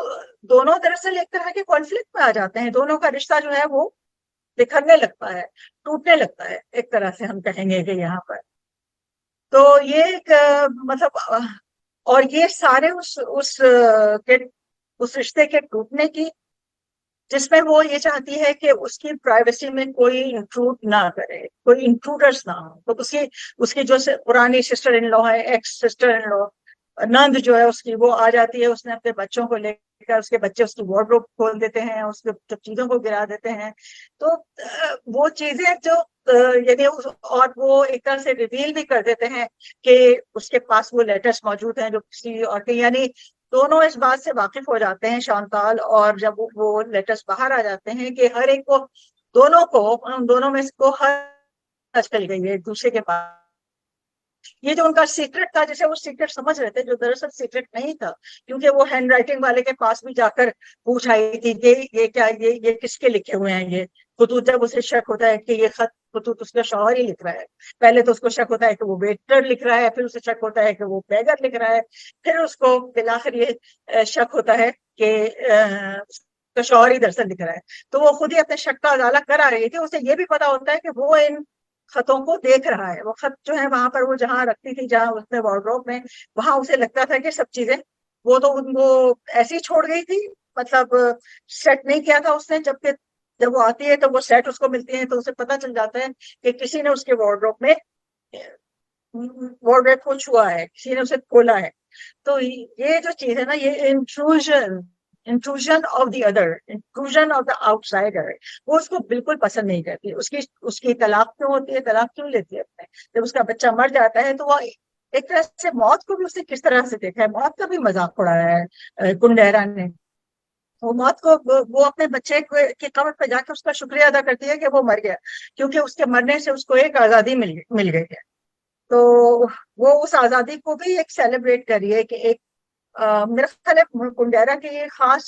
دونوں دراصل ایک طرح کے کانفلکٹ میں آ جاتے ہیں. دونوں کا رشتہ جو ہے وہ بکھرنے لگتا ہے، ٹوٹنے لگتا ہے، ایک طرح سے ہم کہیں گے کہ یہاں پر. تو یہ ایک مطلب، اور یہ سارے اس رشتے کے ٹوٹنے کی، جس میں وہ یہ چاہتی ہے کہ اس کی پرائیویسی میں کوئی انٹروڈ نہ کرے، کوئی انٹروڈرز نہ ہو. تو اس کی جو پرانی سسٹر ان لو ہے، ایکس سسٹر ان لو نند جو ہے اس کی، وہ آ جاتی ہے. اس نے اپنے بچوں کو لے کر، اس کے بچے اس کی وارڈروب کھول دیتے ہیں، اس کے چیزوں کو گرا دیتے ہیں. تو وہ چیزیں جو یعنی اور وہ ایک طرح سے ریویل بھی کر دیتے ہیں کہ اس کے پاس وہ لیٹرز موجود ہیں جو کسی اور کے، یعنی دونوں اس بات سے واقف ہو جاتے ہیں شانتال. اور جب وہ لیٹرز باہر آ جاتے ہیں کہ ہر ایک کو، دونوں میں کو ہر چل گئی ہے ایک دوسرے کے پاس. یہ جو ان کا سیکرٹ تھا، جسے وہ سیکرٹ سمجھ رہے تھے، جو دراصل سیکرٹ نہیں تھا، کیونکہ وہ ہینڈ رائٹنگ والے کے پاس بھی جا کر پوچھ آئی تھی کہ یہ کس کے لکھے ہوئے ہیں یہ خطوط. جب اسے شک ہوتا ہے کہ یہ خطوط اس کا شوہر ہی لکھ رہا ہے، پہلے تو اس کو شک ہوتا ہے کہ وہ ویٹر لکھ رہا ہے، پھر اسے شک ہوتا ہے کہ وہ بیگر لکھ رہا ہے، پھر اس کو بالآخر یہ شک ہوتا ہے کہ اس کا شوہر ہی دراصل لکھ رہا ہے. تو وہ خود ہی اپنے شک کا ازالہ کرا رہی تھی. اسے یہ بھی پتا ہوتا ہے کہ وہ ان خطوں کو دیکھ رہا ہے. وہ خط جو ہے وہاں پر وہ جہاں رکھتی تھی، جہاں اس نے وارڈروب میں، وہاں اسے لگتا تھا کہ سب چیزیں وہ تو وہ ایسی چھوڑ گئی تھی، مطلب سیٹ نہیں کیا تھا اس نے. جب وہ آتی ہے تو وہ سیٹ اس کو ملتی ہیں تو اسے پتہ چل جاتا ہے کہ کسی نے اس کے وارڈروب میں وارڈروب کو چھوا ہے، کسی نے اسے کھولا ہے. تو یہ جو چیز ہے نا، یہ intrusion intrusion of the other, intrusion of the outsider, وہ اس کو بالکل پسند نہیں کرتی. اس کی طلاق کیوں ہوتی ہے, طلاق کیوں لیتی ہے اپنے, جب اس کا بچہ مر جاتا ہے تو وہ ایک طرح سے موت کو بھی اس نے کس طرح سے دیکھا ہے, موت کا بھی مذاق اڑایا ہے کنڈیرا نے. وہ موت کو وہ اپنے بچے کی قبر پہ جا کے اس کا شکریہ ادا کرتی ہے کہ وہ مر گیا, کیونکہ اس کے مرنے سے اس کو ایک آزادی مل گئی ہے. تو وہ اس آزادی کو بھی ایک سیلیبریٹ کر رہی ہے کہ ایک میرا خیال ہے کنڈیرا کی یہ خاص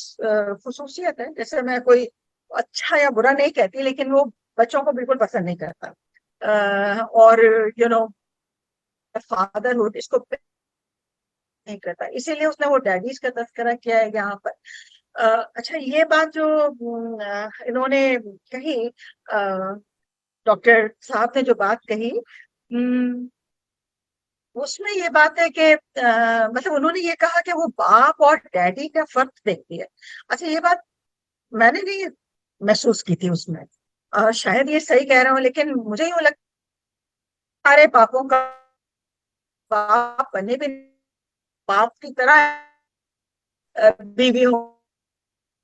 خصوصیت ہے. جیسے میں کوئی اچھا یا برا نہیں کہتی, لیکن وہ بچوں کو بالکل پسند نہیں کرتا, اور فادر ہوڈ اس کو نہیں کرتا, اسی لیے اس نے وہ ڈیڈیز کا تذکرہ کیا ہے یہاں پر. اچھا, یہ بات جو انہوں نے کہی, ڈاکٹر صاحب نے جو بات کہی, اس میں یہ بات ہے کہ مطلب انہوں نے یہ کہا کہ وہ باپ اور ڈیڈی کا فرق دیکھتی ہے. اچھا, یہ بات میں نے نہیں محسوس کی تھی اس میں, شاید یہ صحیح کہہ رہا ہوں, لیکن مجھے یوں لگتا سارے باپوں کا باپ بنے بھی باپ کی طرح بیویوں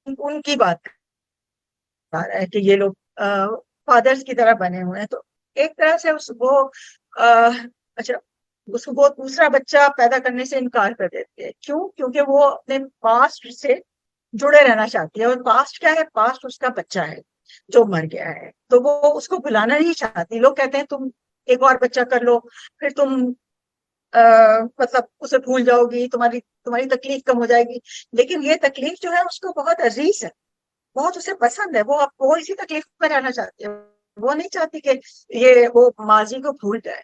ان کی بات کر رہا ہے کہ یہ لوگ فادرز کی طرح بنے ہوئے ہیں. تو ایک طرح سے اچھا, اس کو وہ دوسرا بچہ پیدا کرنے سے انکار کر دیتی ہے. کیوں؟ کیونکہ وہ اپنے پاسٹ سے جڑے رہنا چاہتی ہے, اور پاسٹ کیا ہے, پاسٹ اس کا بچہ ہے جو مر گیا ہے, تو وہ اس کو بھلانا نہیں چاہتی. لوگ کہتے ہیں تم ایک اور بچہ کر لو, پھر تم مطلب اسے بھول جاؤ گی, تمہاری تکلیف کم ہو جائے گی. لیکن یہ تکلیف جو ہے اس کو بہت عزیز ہے, بہت اسے پسند ہے, وہ اسی تکلیف میں رہنا چاہتی ہے, وہ نہیں چاہتی کہ وہ ماضی کو بھول جائے.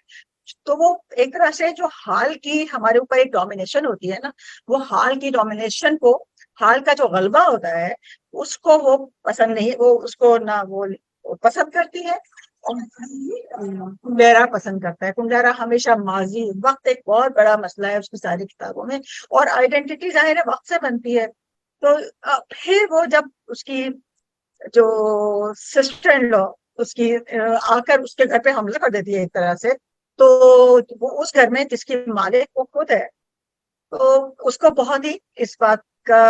تو وہ ایک طرح سے جو حال کی ہمارے اوپر ایک ڈومینیشن ہوتی ہے نا, وہ حال کی ڈومینیشن کو, حال کا جو غلبہ ہوتا ہے اس کو وہ پسند نہیں, وہ اس کو نہ وہ پسند کرتی ہے, کنڈیرا پسند کرتا ہے. کنڈیرا ہمیشہ ماضی, وقت ایک بہت بڑا مسئلہ ہے اس کی ساری کتابوں میں, اور آئیڈینٹی ظاہر ہے وقت سے بنتی ہے. تو پھر وہ جب اس کی جو سسٹر ان لا اس کی آ کر اس کے گھر پہ حملہ کر دیتی ہے ایک طرح سے, تو وہ اس گھر میں جس کی مالک وہ خود ہے, تو اس کو بہت ہی اس بات کا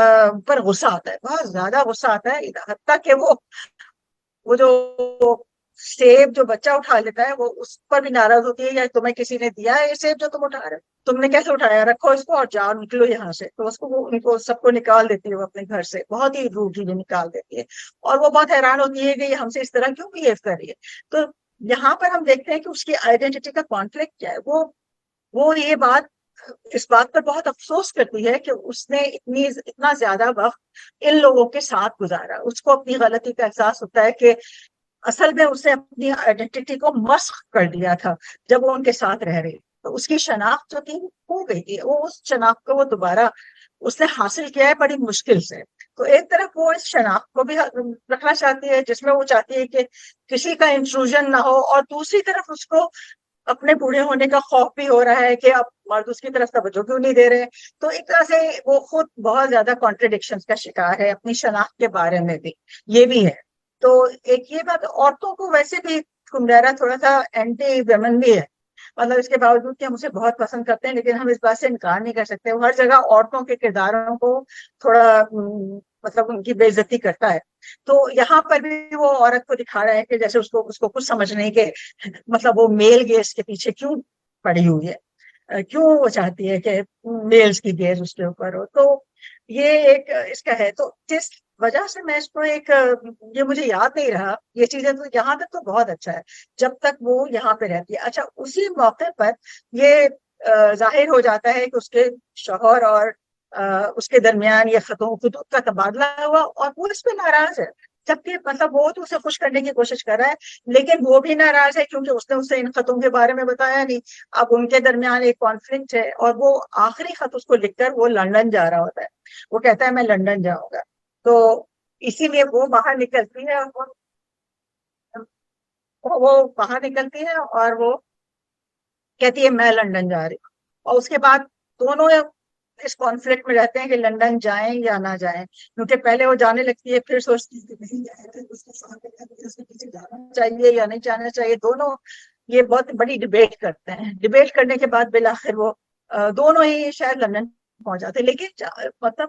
پر غصہ آتا ہے, بہت زیادہ غصہ آتا ہے, حتیٰ کہ وہ جو سیب جو بچہ اٹھا لیتا ہے وہ اس پر بھی ناراض ہوتی ہے, یا تمہیں کسی نے دیا ہے یہ سیب جو تم اٹھا رہے, تم نے کیسے اٹھایا, رکھو اس کو اور جاؤ نکلو یہاں سے. تو اس کو ان کو سب کو نکال دیتی ہے وہ اپنے گھر سے, بہت ہی روڈلی نکال دیتی ہے, اور وہ بہت حیران ہوتی ہے کہ یہ ہم سے اس طرح کیوں بہیو کر رہی ہے. تو یہاں پر ہم دیکھتے ہیں کہ اس کی آئیڈینٹی کا کانفلکٹ کیا ہے. وہ یہ بات اس بات پر بہت افسوس کرتی ہے کہ اس نے اتنا زیادہ وقت ان لوگوں کے ساتھ گزارا. اس کو اپنی غلطی کا احساس ہوتا ہے کہ اصل میں اس نے اپنی آئیڈینٹی کو مسخ کر دیا تھا جب وہ ان کے ساتھ رہ رہی. تو اس کی شناخت جو تھی کھو گئی تھی, وہ اس شناخت کو وہ دوبارہ اس نے حاصل کیا ہے بڑی مشکل سے. تو ایک طرف وہ اس شناخت کو بھی رکھنا چاہتی ہے جس میں وہ چاہتی ہے کہ کسی کا انٹروژن نہ ہو, اور دوسری طرف اس کو اپنے بوڑھے ہونے کا خوف بھی ہو رہا ہے کہ اب مرد اس کی طرف توجہ کیوں نہیں دے رہے. تو ایک طرح سے وہ خود بہت زیادہ کانٹرڈکشن کا شکار ہے اپنی شناخت کے بارے میں بھی, یہ بھی ہے. تو ایک یہ بات, عورتوں کو ویسے بھی کنڈیرا تھوڑا سا اینٹی ویمن بھی ہے, مطلب اس کے باوجود کہ ہم اسے بہت پسند کرتے ہیں, لیکن ہم اس بات سے انکار نہیں کر سکتے, وہ ہر جگہ عورتوں کے کرداروں کو تھوڑا مطلب ان کی بے عزتی کرتا ہے. تو یہاں پر بھی وہ عورت کو دکھا رہا ہے کہ جیسے اس کو کچھ سمجھ نہیں کہ مطلب وہ میل گیز کے پیچھے کیوں پڑی ہوئی ہے, کیوں وہ چاہتی ہے کہ میلز کی گیز اس کے اوپر ہو. تو یہ ایک اس کا ہے. تو جس وجہ سے میں اس کو یہ مجھے یاد نہیں رہا یہ چیزیں, تو یہاں تک تو بہت اچھا ہے جب تک وہ یہاں پہ رہتی ہے. اچھا, اسی موقع پر یہ ظاہر ہو جاتا ہے کہ اس کے شوہر اور اس کے درمیان یہ خطوط کا تبادلہ ہوا, اور وہ اس پہ ناراض ہے, جبکہ مطلب وہ تو اسے خوش کرنے کی کوشش کر رہا ہے, لیکن وہ بھی ناراض ہے کیونکہ اس نے اسے ان خطوں کے بارے میں بتایا نہیں. اب ان کے درمیان ایک کانفلکٹ ہے, اور وہ آخری خط اس کو لکھ کر وہ لندن جا رہا ہوتا ہے. وہ کہتا ہے میں لندن جاؤں گا, تو اسی لیے وہ باہر نکلتی ہے, وہ باہر نکلتی ہے اور وہ کہتی ہے میں لندن جا رہی ہوں. اور اس کے بعد دونوں اس کانفلکٹ میں رہتے ہیں کہ لندن جائیں یا نہ جائیں, کیونکہ پہلے وہ جانے لگتی ہے, پھر سوچتی ہے کہ نہیں جائے, اس کے ساتھ اس کے پیچھے جانا چاہیے یا نہیں جانا چاہیے. دونوں یہ بہت بڑی ڈبیٹ کرتے ہیں. ڈبیٹ کرنے کے بعد بالآخر وہ دونوں ہی شاید لندن پہنچ جاتے ہیں. لیکن مطلب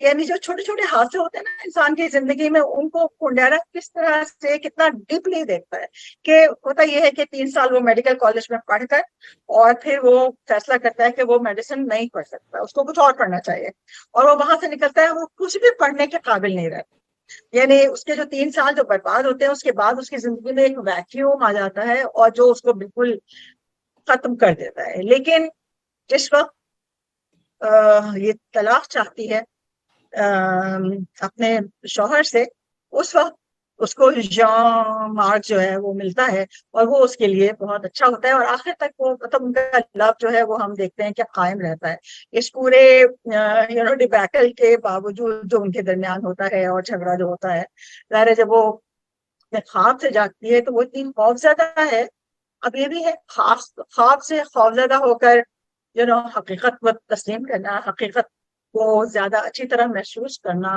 یعنی جو چھوٹے چھوٹے حادثے ہوتے ہیں نا انسان کی زندگی میں، ان کو کنڈیرا کس طرح سے کتنا ڈیپلی دیکھتا ہے کہ ہوتا یہ ہے کہ 3 سال وہ میڈیکل کالج میں پڑھ کر اور پھر وہ فیصلہ کرتا ہے کہ وہ میڈیسن نہیں پڑھ سکتا، اس کو کچھ اور پڑھنا چاہیے، اور وہ وہاں سے نکلتا ہے وہ کچھ بھی پڑھنے کے قابل نہیں رہتا، یعنی اس کے جو 3 سال جو برباد ہوتے ہیں اس کے بعد اس کی زندگی میں ایک ویکیوم آ جاتا ہے اور جو اس کو بالکل ختم کر دیتا ہے۔ لیکن جس وقت یہ طلاق چاہتی ہے اپنے شوہر سے، اس وقت اس کو جان مارک جو ہے وہ ملتا ہے اور وہ اس کے لیے بہت اچھا ہوتا ہے، اور آخر تک وہ مطلب ان کا لو جو ہے وہ ہم دیکھتے ہیں کہ قائم رہتا ہے اس پورے ڈیبیکل کے باوجود جو ان کے درمیان ہوتا ہے اور جھگڑا جو ہوتا ہے۔ ظاہر ہے جب وہ خواب سے جاگتی ہے تو وہ اتنی خوفزدہ ہے، اب یہ بھی ہے خواب سے خوفزدہ ہو کر حقیقت کو تسلیم کرنا، حقیقت کو زیادہ اچھی طرح محسوس کرنا،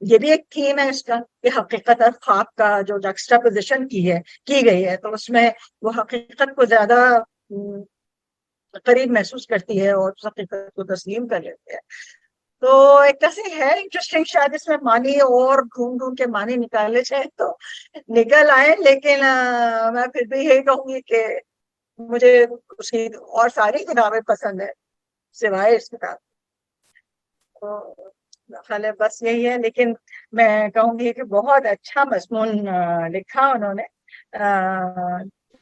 یہ بھی ایک تھیم ہے اس کا کہ حقیقت اور خواب کا جو جکسٹاپوزیشن کی گئی ہے تو اس میں وہ حقیقت کو زیادہ قریب محسوس کرتی ہے اور اس حقیقت کو تسلیم کر لیتی ہے۔ تو ایک ایسے ہے انٹرسٹنگ، شاید اس میں معنی اور ڈھونڈ کے معنی نکالے جائیں تو نکل آئے، لیکن میں پھر بھی یہی کہوں گی کہ مجھے اس کی اور ساری کتابیں پسند ہے سوائے اس کتاب، تو خیال ہے بس یہی ہے۔ لیکن میں کہوں گی کہ بہت اچھا مضمون لکھا انہوں نے،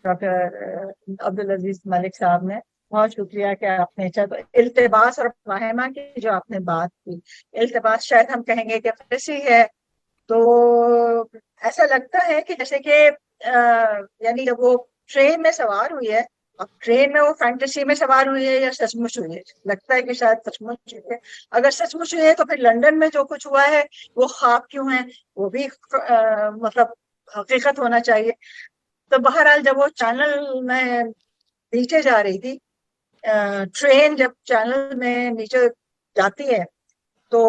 ڈاکٹر عبدالعزیز ملک صاحب نے، بہت شکریہ کہ آپ نے تو التباس اور فاہمہ کی جو آپ نے بات کی، التباس شاید ہم کہیں گے کہ فارسی ہے، تو ایسا لگتا ہے کہ جیسے کہ یعنی جب وہ ٹرین میں سوار ہوئی ہے، اب ٹرین میں وہ فینٹیسی میں سوار ہوئی ہے یا سچ مچ ہوئی ہے، لگتا ہے کہ شاید سچ مچ ہوئی ہے، اگر سچ مچ ہوئی ہے تو پھر لندن میں جو کچھ ہوا ہے وہ خواب کیوں ہے، وہ بھی مطلب حقیقت ہونا چاہیے۔ تو بہرحال جب وہ چینل میں نیچے جا رہی تھی، ٹرین جب چینل میں نیچے جاتی ہے تو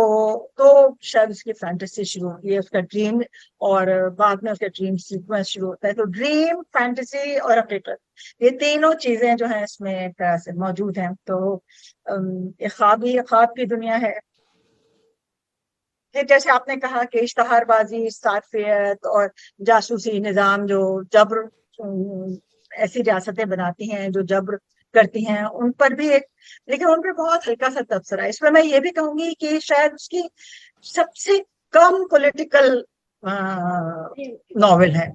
شاید اس کی فینٹیسی شروع ہوتی ہے، اس کا ڈریم، اور بعد میں اس کا ڈریم سیکوینس شروع ہوتا ہے۔ تو ڈریم، فینٹیسی اور حقیقت، یہ تینوں چیزیں جو ہیں اس میں ایک طرح سے موجود ہیں۔ تو خواب کی دنیا ہے، جیسے آپ نے کہا کہ اشتہار بازی، صارفیت اور جاسوسی نظام جو جبر ایسی ریاستیں بناتی ہیں جو جبر کرتی ہیں، ان پر بھی ایک، لیکن ان پہ بہت ہلکا سا تبصرہ ہے۔ اس میں یہ بھی کہوں گی کہ شاید اس کی سب سے کم پولیٹیکل ناول ہے،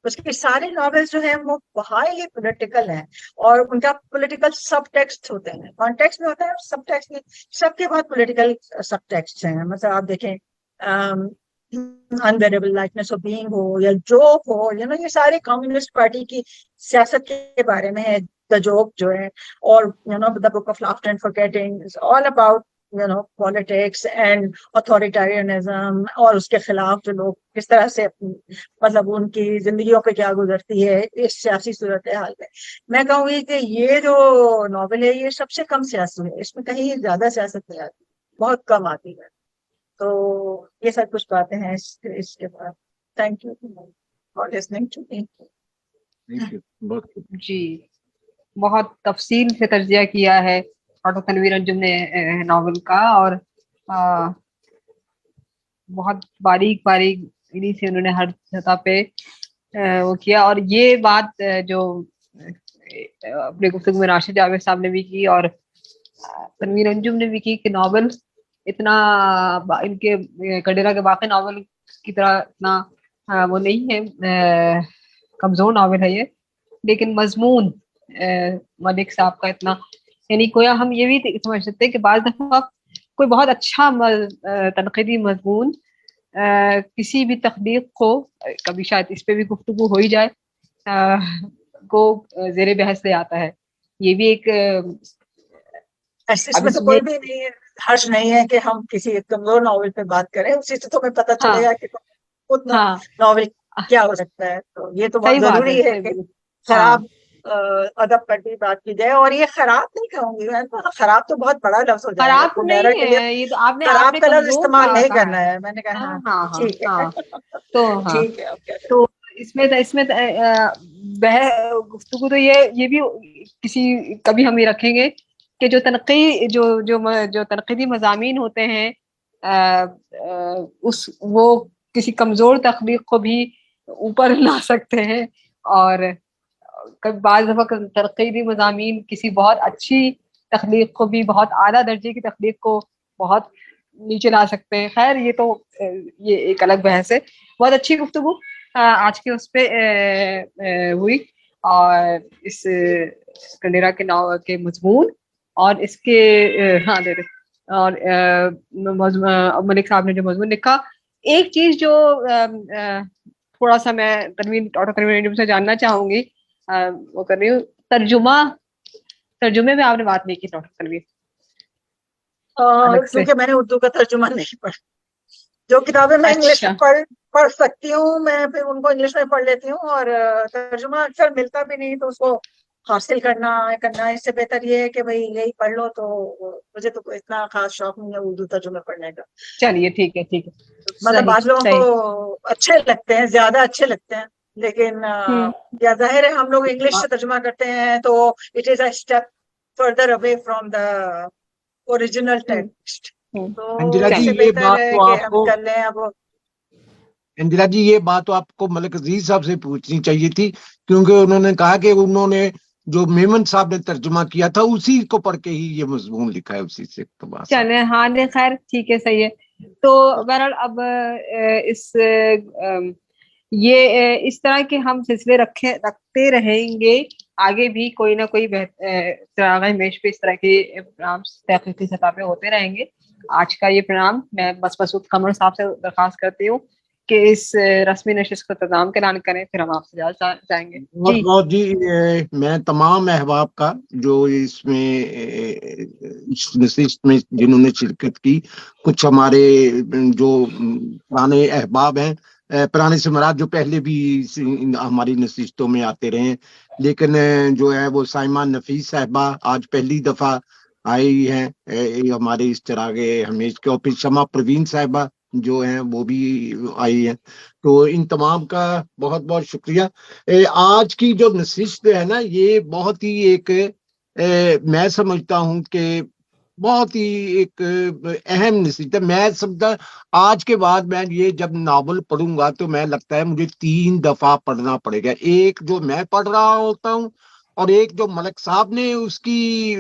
اس کے سارے ناولز جو ہیں وہ ہائیلی پولیٹیکل ہیں، اور ان کا پولیٹیکل سب ٹیکسٹ ہوتے ہیں، کانٹیکسٹ میں ہوتا ہے اور سب ٹیکسٹ میں، سب کے بعد پولیٹیکل سب ٹیکسٹ ہیں۔ مثلا آپ دیکھیں انبیریبل لائکنیس آف بینگ ہو یا جوک ہو، یہ سارے کمیونسٹ پارٹی کی سیاست کے بارے میں ہے، دا جوک جو ہے، اور the book of laughter and forgetting is all about politics and authoritarianism, اور اس کے خلاف جو لوگ کس طرح سے مطلب ان کی زندگیوں پہ کیا گزرتی ہے اس سیاسی صورتحال میں۔ میں کہوں گی کہ یہ جو ناول ہے یہ سب سے کم سیاسی ہے، اس میں کہیں زیادہ سیاست نہیں آتی، بہت کم آتی ہے۔ تو یہ سب کچھ باتیں ہیں اس کے بعد۔ Thank you for listening to me. جی، بہت تفصیل سے تجزیہ کیا ہے ڈاکٹر تنویر انجم نے ناول کا، اور بہت باریک انہی سے انہوں نے ہر سطح پہ وہ کیا، اور یہ بات جو اپنے گفتگو میں راشد جاوید صاحب نے بھی کی اور تنویر انجم نے بھی کی کہ ناول اتنا ان کے کنڈیرا کے باقی ناول کی طرح اتنا وہ نہیں ہے، کمزور ناول ہے یہ، لیکن مضمون ملک صاحب کا اتنا، یعنی کویا ہم یہ بھی سمجھ سکتے ہیں کہ بعض دفعہ کوئی بہت اچھا تنقیدی مضمون کسی بھی تخلیق کو، کبھی شاید اس پہ بھی گفتگو ہو ہی جائے، کو زیر بحث لے آتا ہے۔ یہ بھی ایک اس میں تو کوئی بھی نہیں ہے، حرج نہیں ہے کہ ہم کسی کمزور ناول پہ بات کریں، اسی سے تمہیں پتہ چلے گا کہ اتنا ناول کیا ہو سکتا ہے۔ تو یہ تو بہت ضروری ہے کہ خراب ادب پر بھی بات کی جائے، اور یہ خراب نہیں کہوں گی میں، خراب تو بہت بڑا لفظ ہو جائے گا، خراب نہیں ہے، یہ تو آپ نے خراب کا لفظ استعمال نہیں کرنا ہے، میں نے کہا ہاں ٹھیک ہے، ٹھیک ہے۔ تو اس میں گفتگو تو یہ بھی کبھی ہم یہ رکھیں گے کہ جو تنقیدی مضامین ہوتے ہیں اس وہ کسی کمزور تخلیق کو بھی اوپر لا سکتے ہیں، اور بعض دفعہ تنقیدی مضامین کسی بہت اچھی تخلیق کو بھی، بہت اعلیٰ درجے کی تخلیق کو بہت نیچے لا سکتے ہیں. خیر یہ تو یہ ایک الگ بحث ہے. بہت اچھی گفتگو آج کے اس پہ ہوئی، اور اس کنڈیرا کے ناول کے مضمون اور اس کے ہاں دے دے اور ملک صاحب نے جو مضمون لکھا. ایک چیز جو تھوڑا سا میں ڈاکٹر تنوین سے جاننا چاہوں گی، وہ کر رہی ہوں، ترجمے میں آپ نے بات نہیں کی ڈاکٹر تنوین. کیونکہ میں نے اردو کا ترجمہ نہیں پڑھا. جو کتابیں میں انگلش میں پڑھ سکتی ہوں میں پھر ان کو انگلش میں پڑھ لیتی ہوں، اور ترجمہ اکثر ملتا بھی نہیں تو اس کو حاصل کرنا اس سے بہتر یہ ہے کہ بھائی یہی پڑھ لو. تو مجھے تو اتنا خاص شوق نہیں ہے اردو ترجمہ پڑھنے کا. چلیے ٹھیک ہے ٹھیک ہے. مطلب بعض لوگوں کو اچھے لگتے ہیں، زیادہ اچھے لگتے ہیں، لیکن یا ظاہر ہے ہم لوگ انگلش سے ترجمہ کرتے ہیں تو it is a step further away from the original text. Angela ji یہ بات تو آپ کو انجلا جی یہ بات تو آپ کو ملک عزیز صاحب سے پوچھنی چاہیے تھی، کیونکہ انہوں نے کہا کہ انہوں نے جو میمن صاحب نے ترجمہ کیا تھا اسی کو پڑھ کے ہی یہ مضمون لکھا ہے، اسی سے اقتباس. چلے ہاں خیر ٹھیک ہے صحیح ہے. تو بہرحال اب اس طرح کے ہم سلسلے رکھتے رہیں گے آگے بھی. کوئی نہ کوئی چراغ میش پہ اس طرح کے پروگرام تحقیقی سطح پہ ہوتے رہیں گے. آج کا یہ پروگرام میں بس مسعود قمر صاحب سے درخواست کرتی ہوں کہ اس رسمی نشست کا انتظام اعلان کریں، پھر ہم آپ سے جائیں گے. بہت جی میں تمام احباب کا جو اس میں اس نشست میں جنہوں نے شرکت کی، کچھ ہمارے جو پرانے احباب ہیں، پرانے سے مراد جو پہلے بھی ہماری نشستوں میں آتے رہے ہیں، لیکن جو ہے وہ سائمہ نفیس صاحبہ آج پہلی دفعہ آئی ہیں ہمارے اس چراغ ہمیش کے، اور پھر شمع پروین صاحبہ جو ہیں وہ بھی آئی ہیں. تو ان تمام کا بہت بہت شکریہ. آج کی جو نشست ہے نا یہ بہت ہی ایک میں سمجھتا ہوں کہ بہت ہی ایک اہم نشست ہے. میں سمجھتا آج کے بعد میں یہ جب ناول پڑھوں گا تو میں لگتا ہے مجھے 3 دفعہ پڑھنا پڑے گا. ایک جو میں پڑھ رہا ہوتا ہوں، اور ایک جو ملک صاحب نے اس کی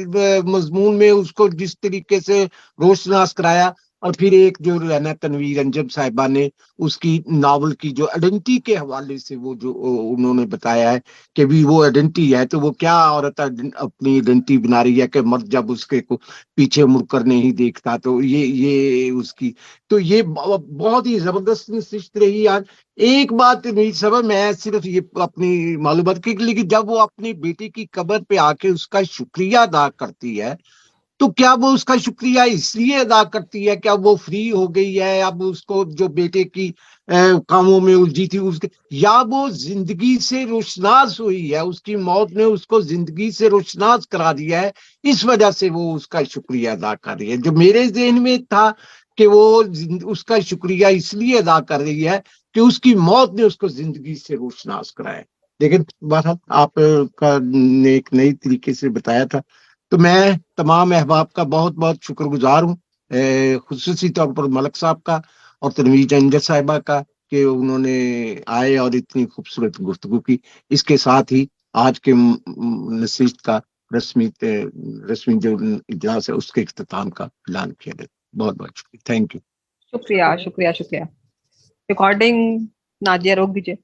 مضمون میں اس کو جس طریقے سے روشناس کرایا، اور پھر ایک جو رہنا تنویر انجم صاحبہ نے اس کی ناول کی جو آئیڈینٹی کے حوالے سے وہ جو انہوں نے بتایا ہے کہ بھی وہ آئیڈینٹی ہے تو وہ کیا عورت اپنی آئیڈینٹی بنا رہی ہے کہ مرد جب اس کے پیچھے مڑ کر نہیں دیکھتا. تو یہ اس کی تو یہ بہت ہی زبردست نشست رہی. آج ایک بات نہیں سب میں صرف یہ اپنی معلومات کی، لیکن جب وہ اپنی بیٹی کی قبر پہ آ کے اس کا شکریہ ادا کرتی ہے تو کیا وہ اس کا شکریہ اس لیے ادا کرتی ہے کہ اب وہ فری ہو گئی ہے، اب اس کو جو بیٹے کی کاموں میں الجھی تھی اس کے، یا وہ زندگی سے روشناس ہوئی ہے، اس کی موت نے اس کو زندگی سے روشناس کرا دیا ہے، اس وجہ سے وہ اس کا شکریہ ادا کر رہی ہے. جو میرے ذہن میں تھا کہ وہ اس کا شکریہ اس لیے ادا کر رہی ہے کہ اس کی موت نے اس کو زندگی سے روشناس کرایا. لیکن بہرحال آپ کا نے ایک نئی طریقے سے بتایا تھا. تو میں تمام احباب کا بہت بہت شکر گزار ہوں، خصوصی طور پر ملک صاحب کا اور تنویر انجم صاحبہ کا کہ انہوں نے آئے اور اتنی خوبصورت گفتگو کی. اس کے ساتھ ہی آج کے نشست کا رسمی جو اجلاس ہے اس کے اختتام کا اعلان کیا گیا. بہت بہت شکریہ. Thank you. شکریہ. ریکارڈنگ نادیہ روک دیجیے.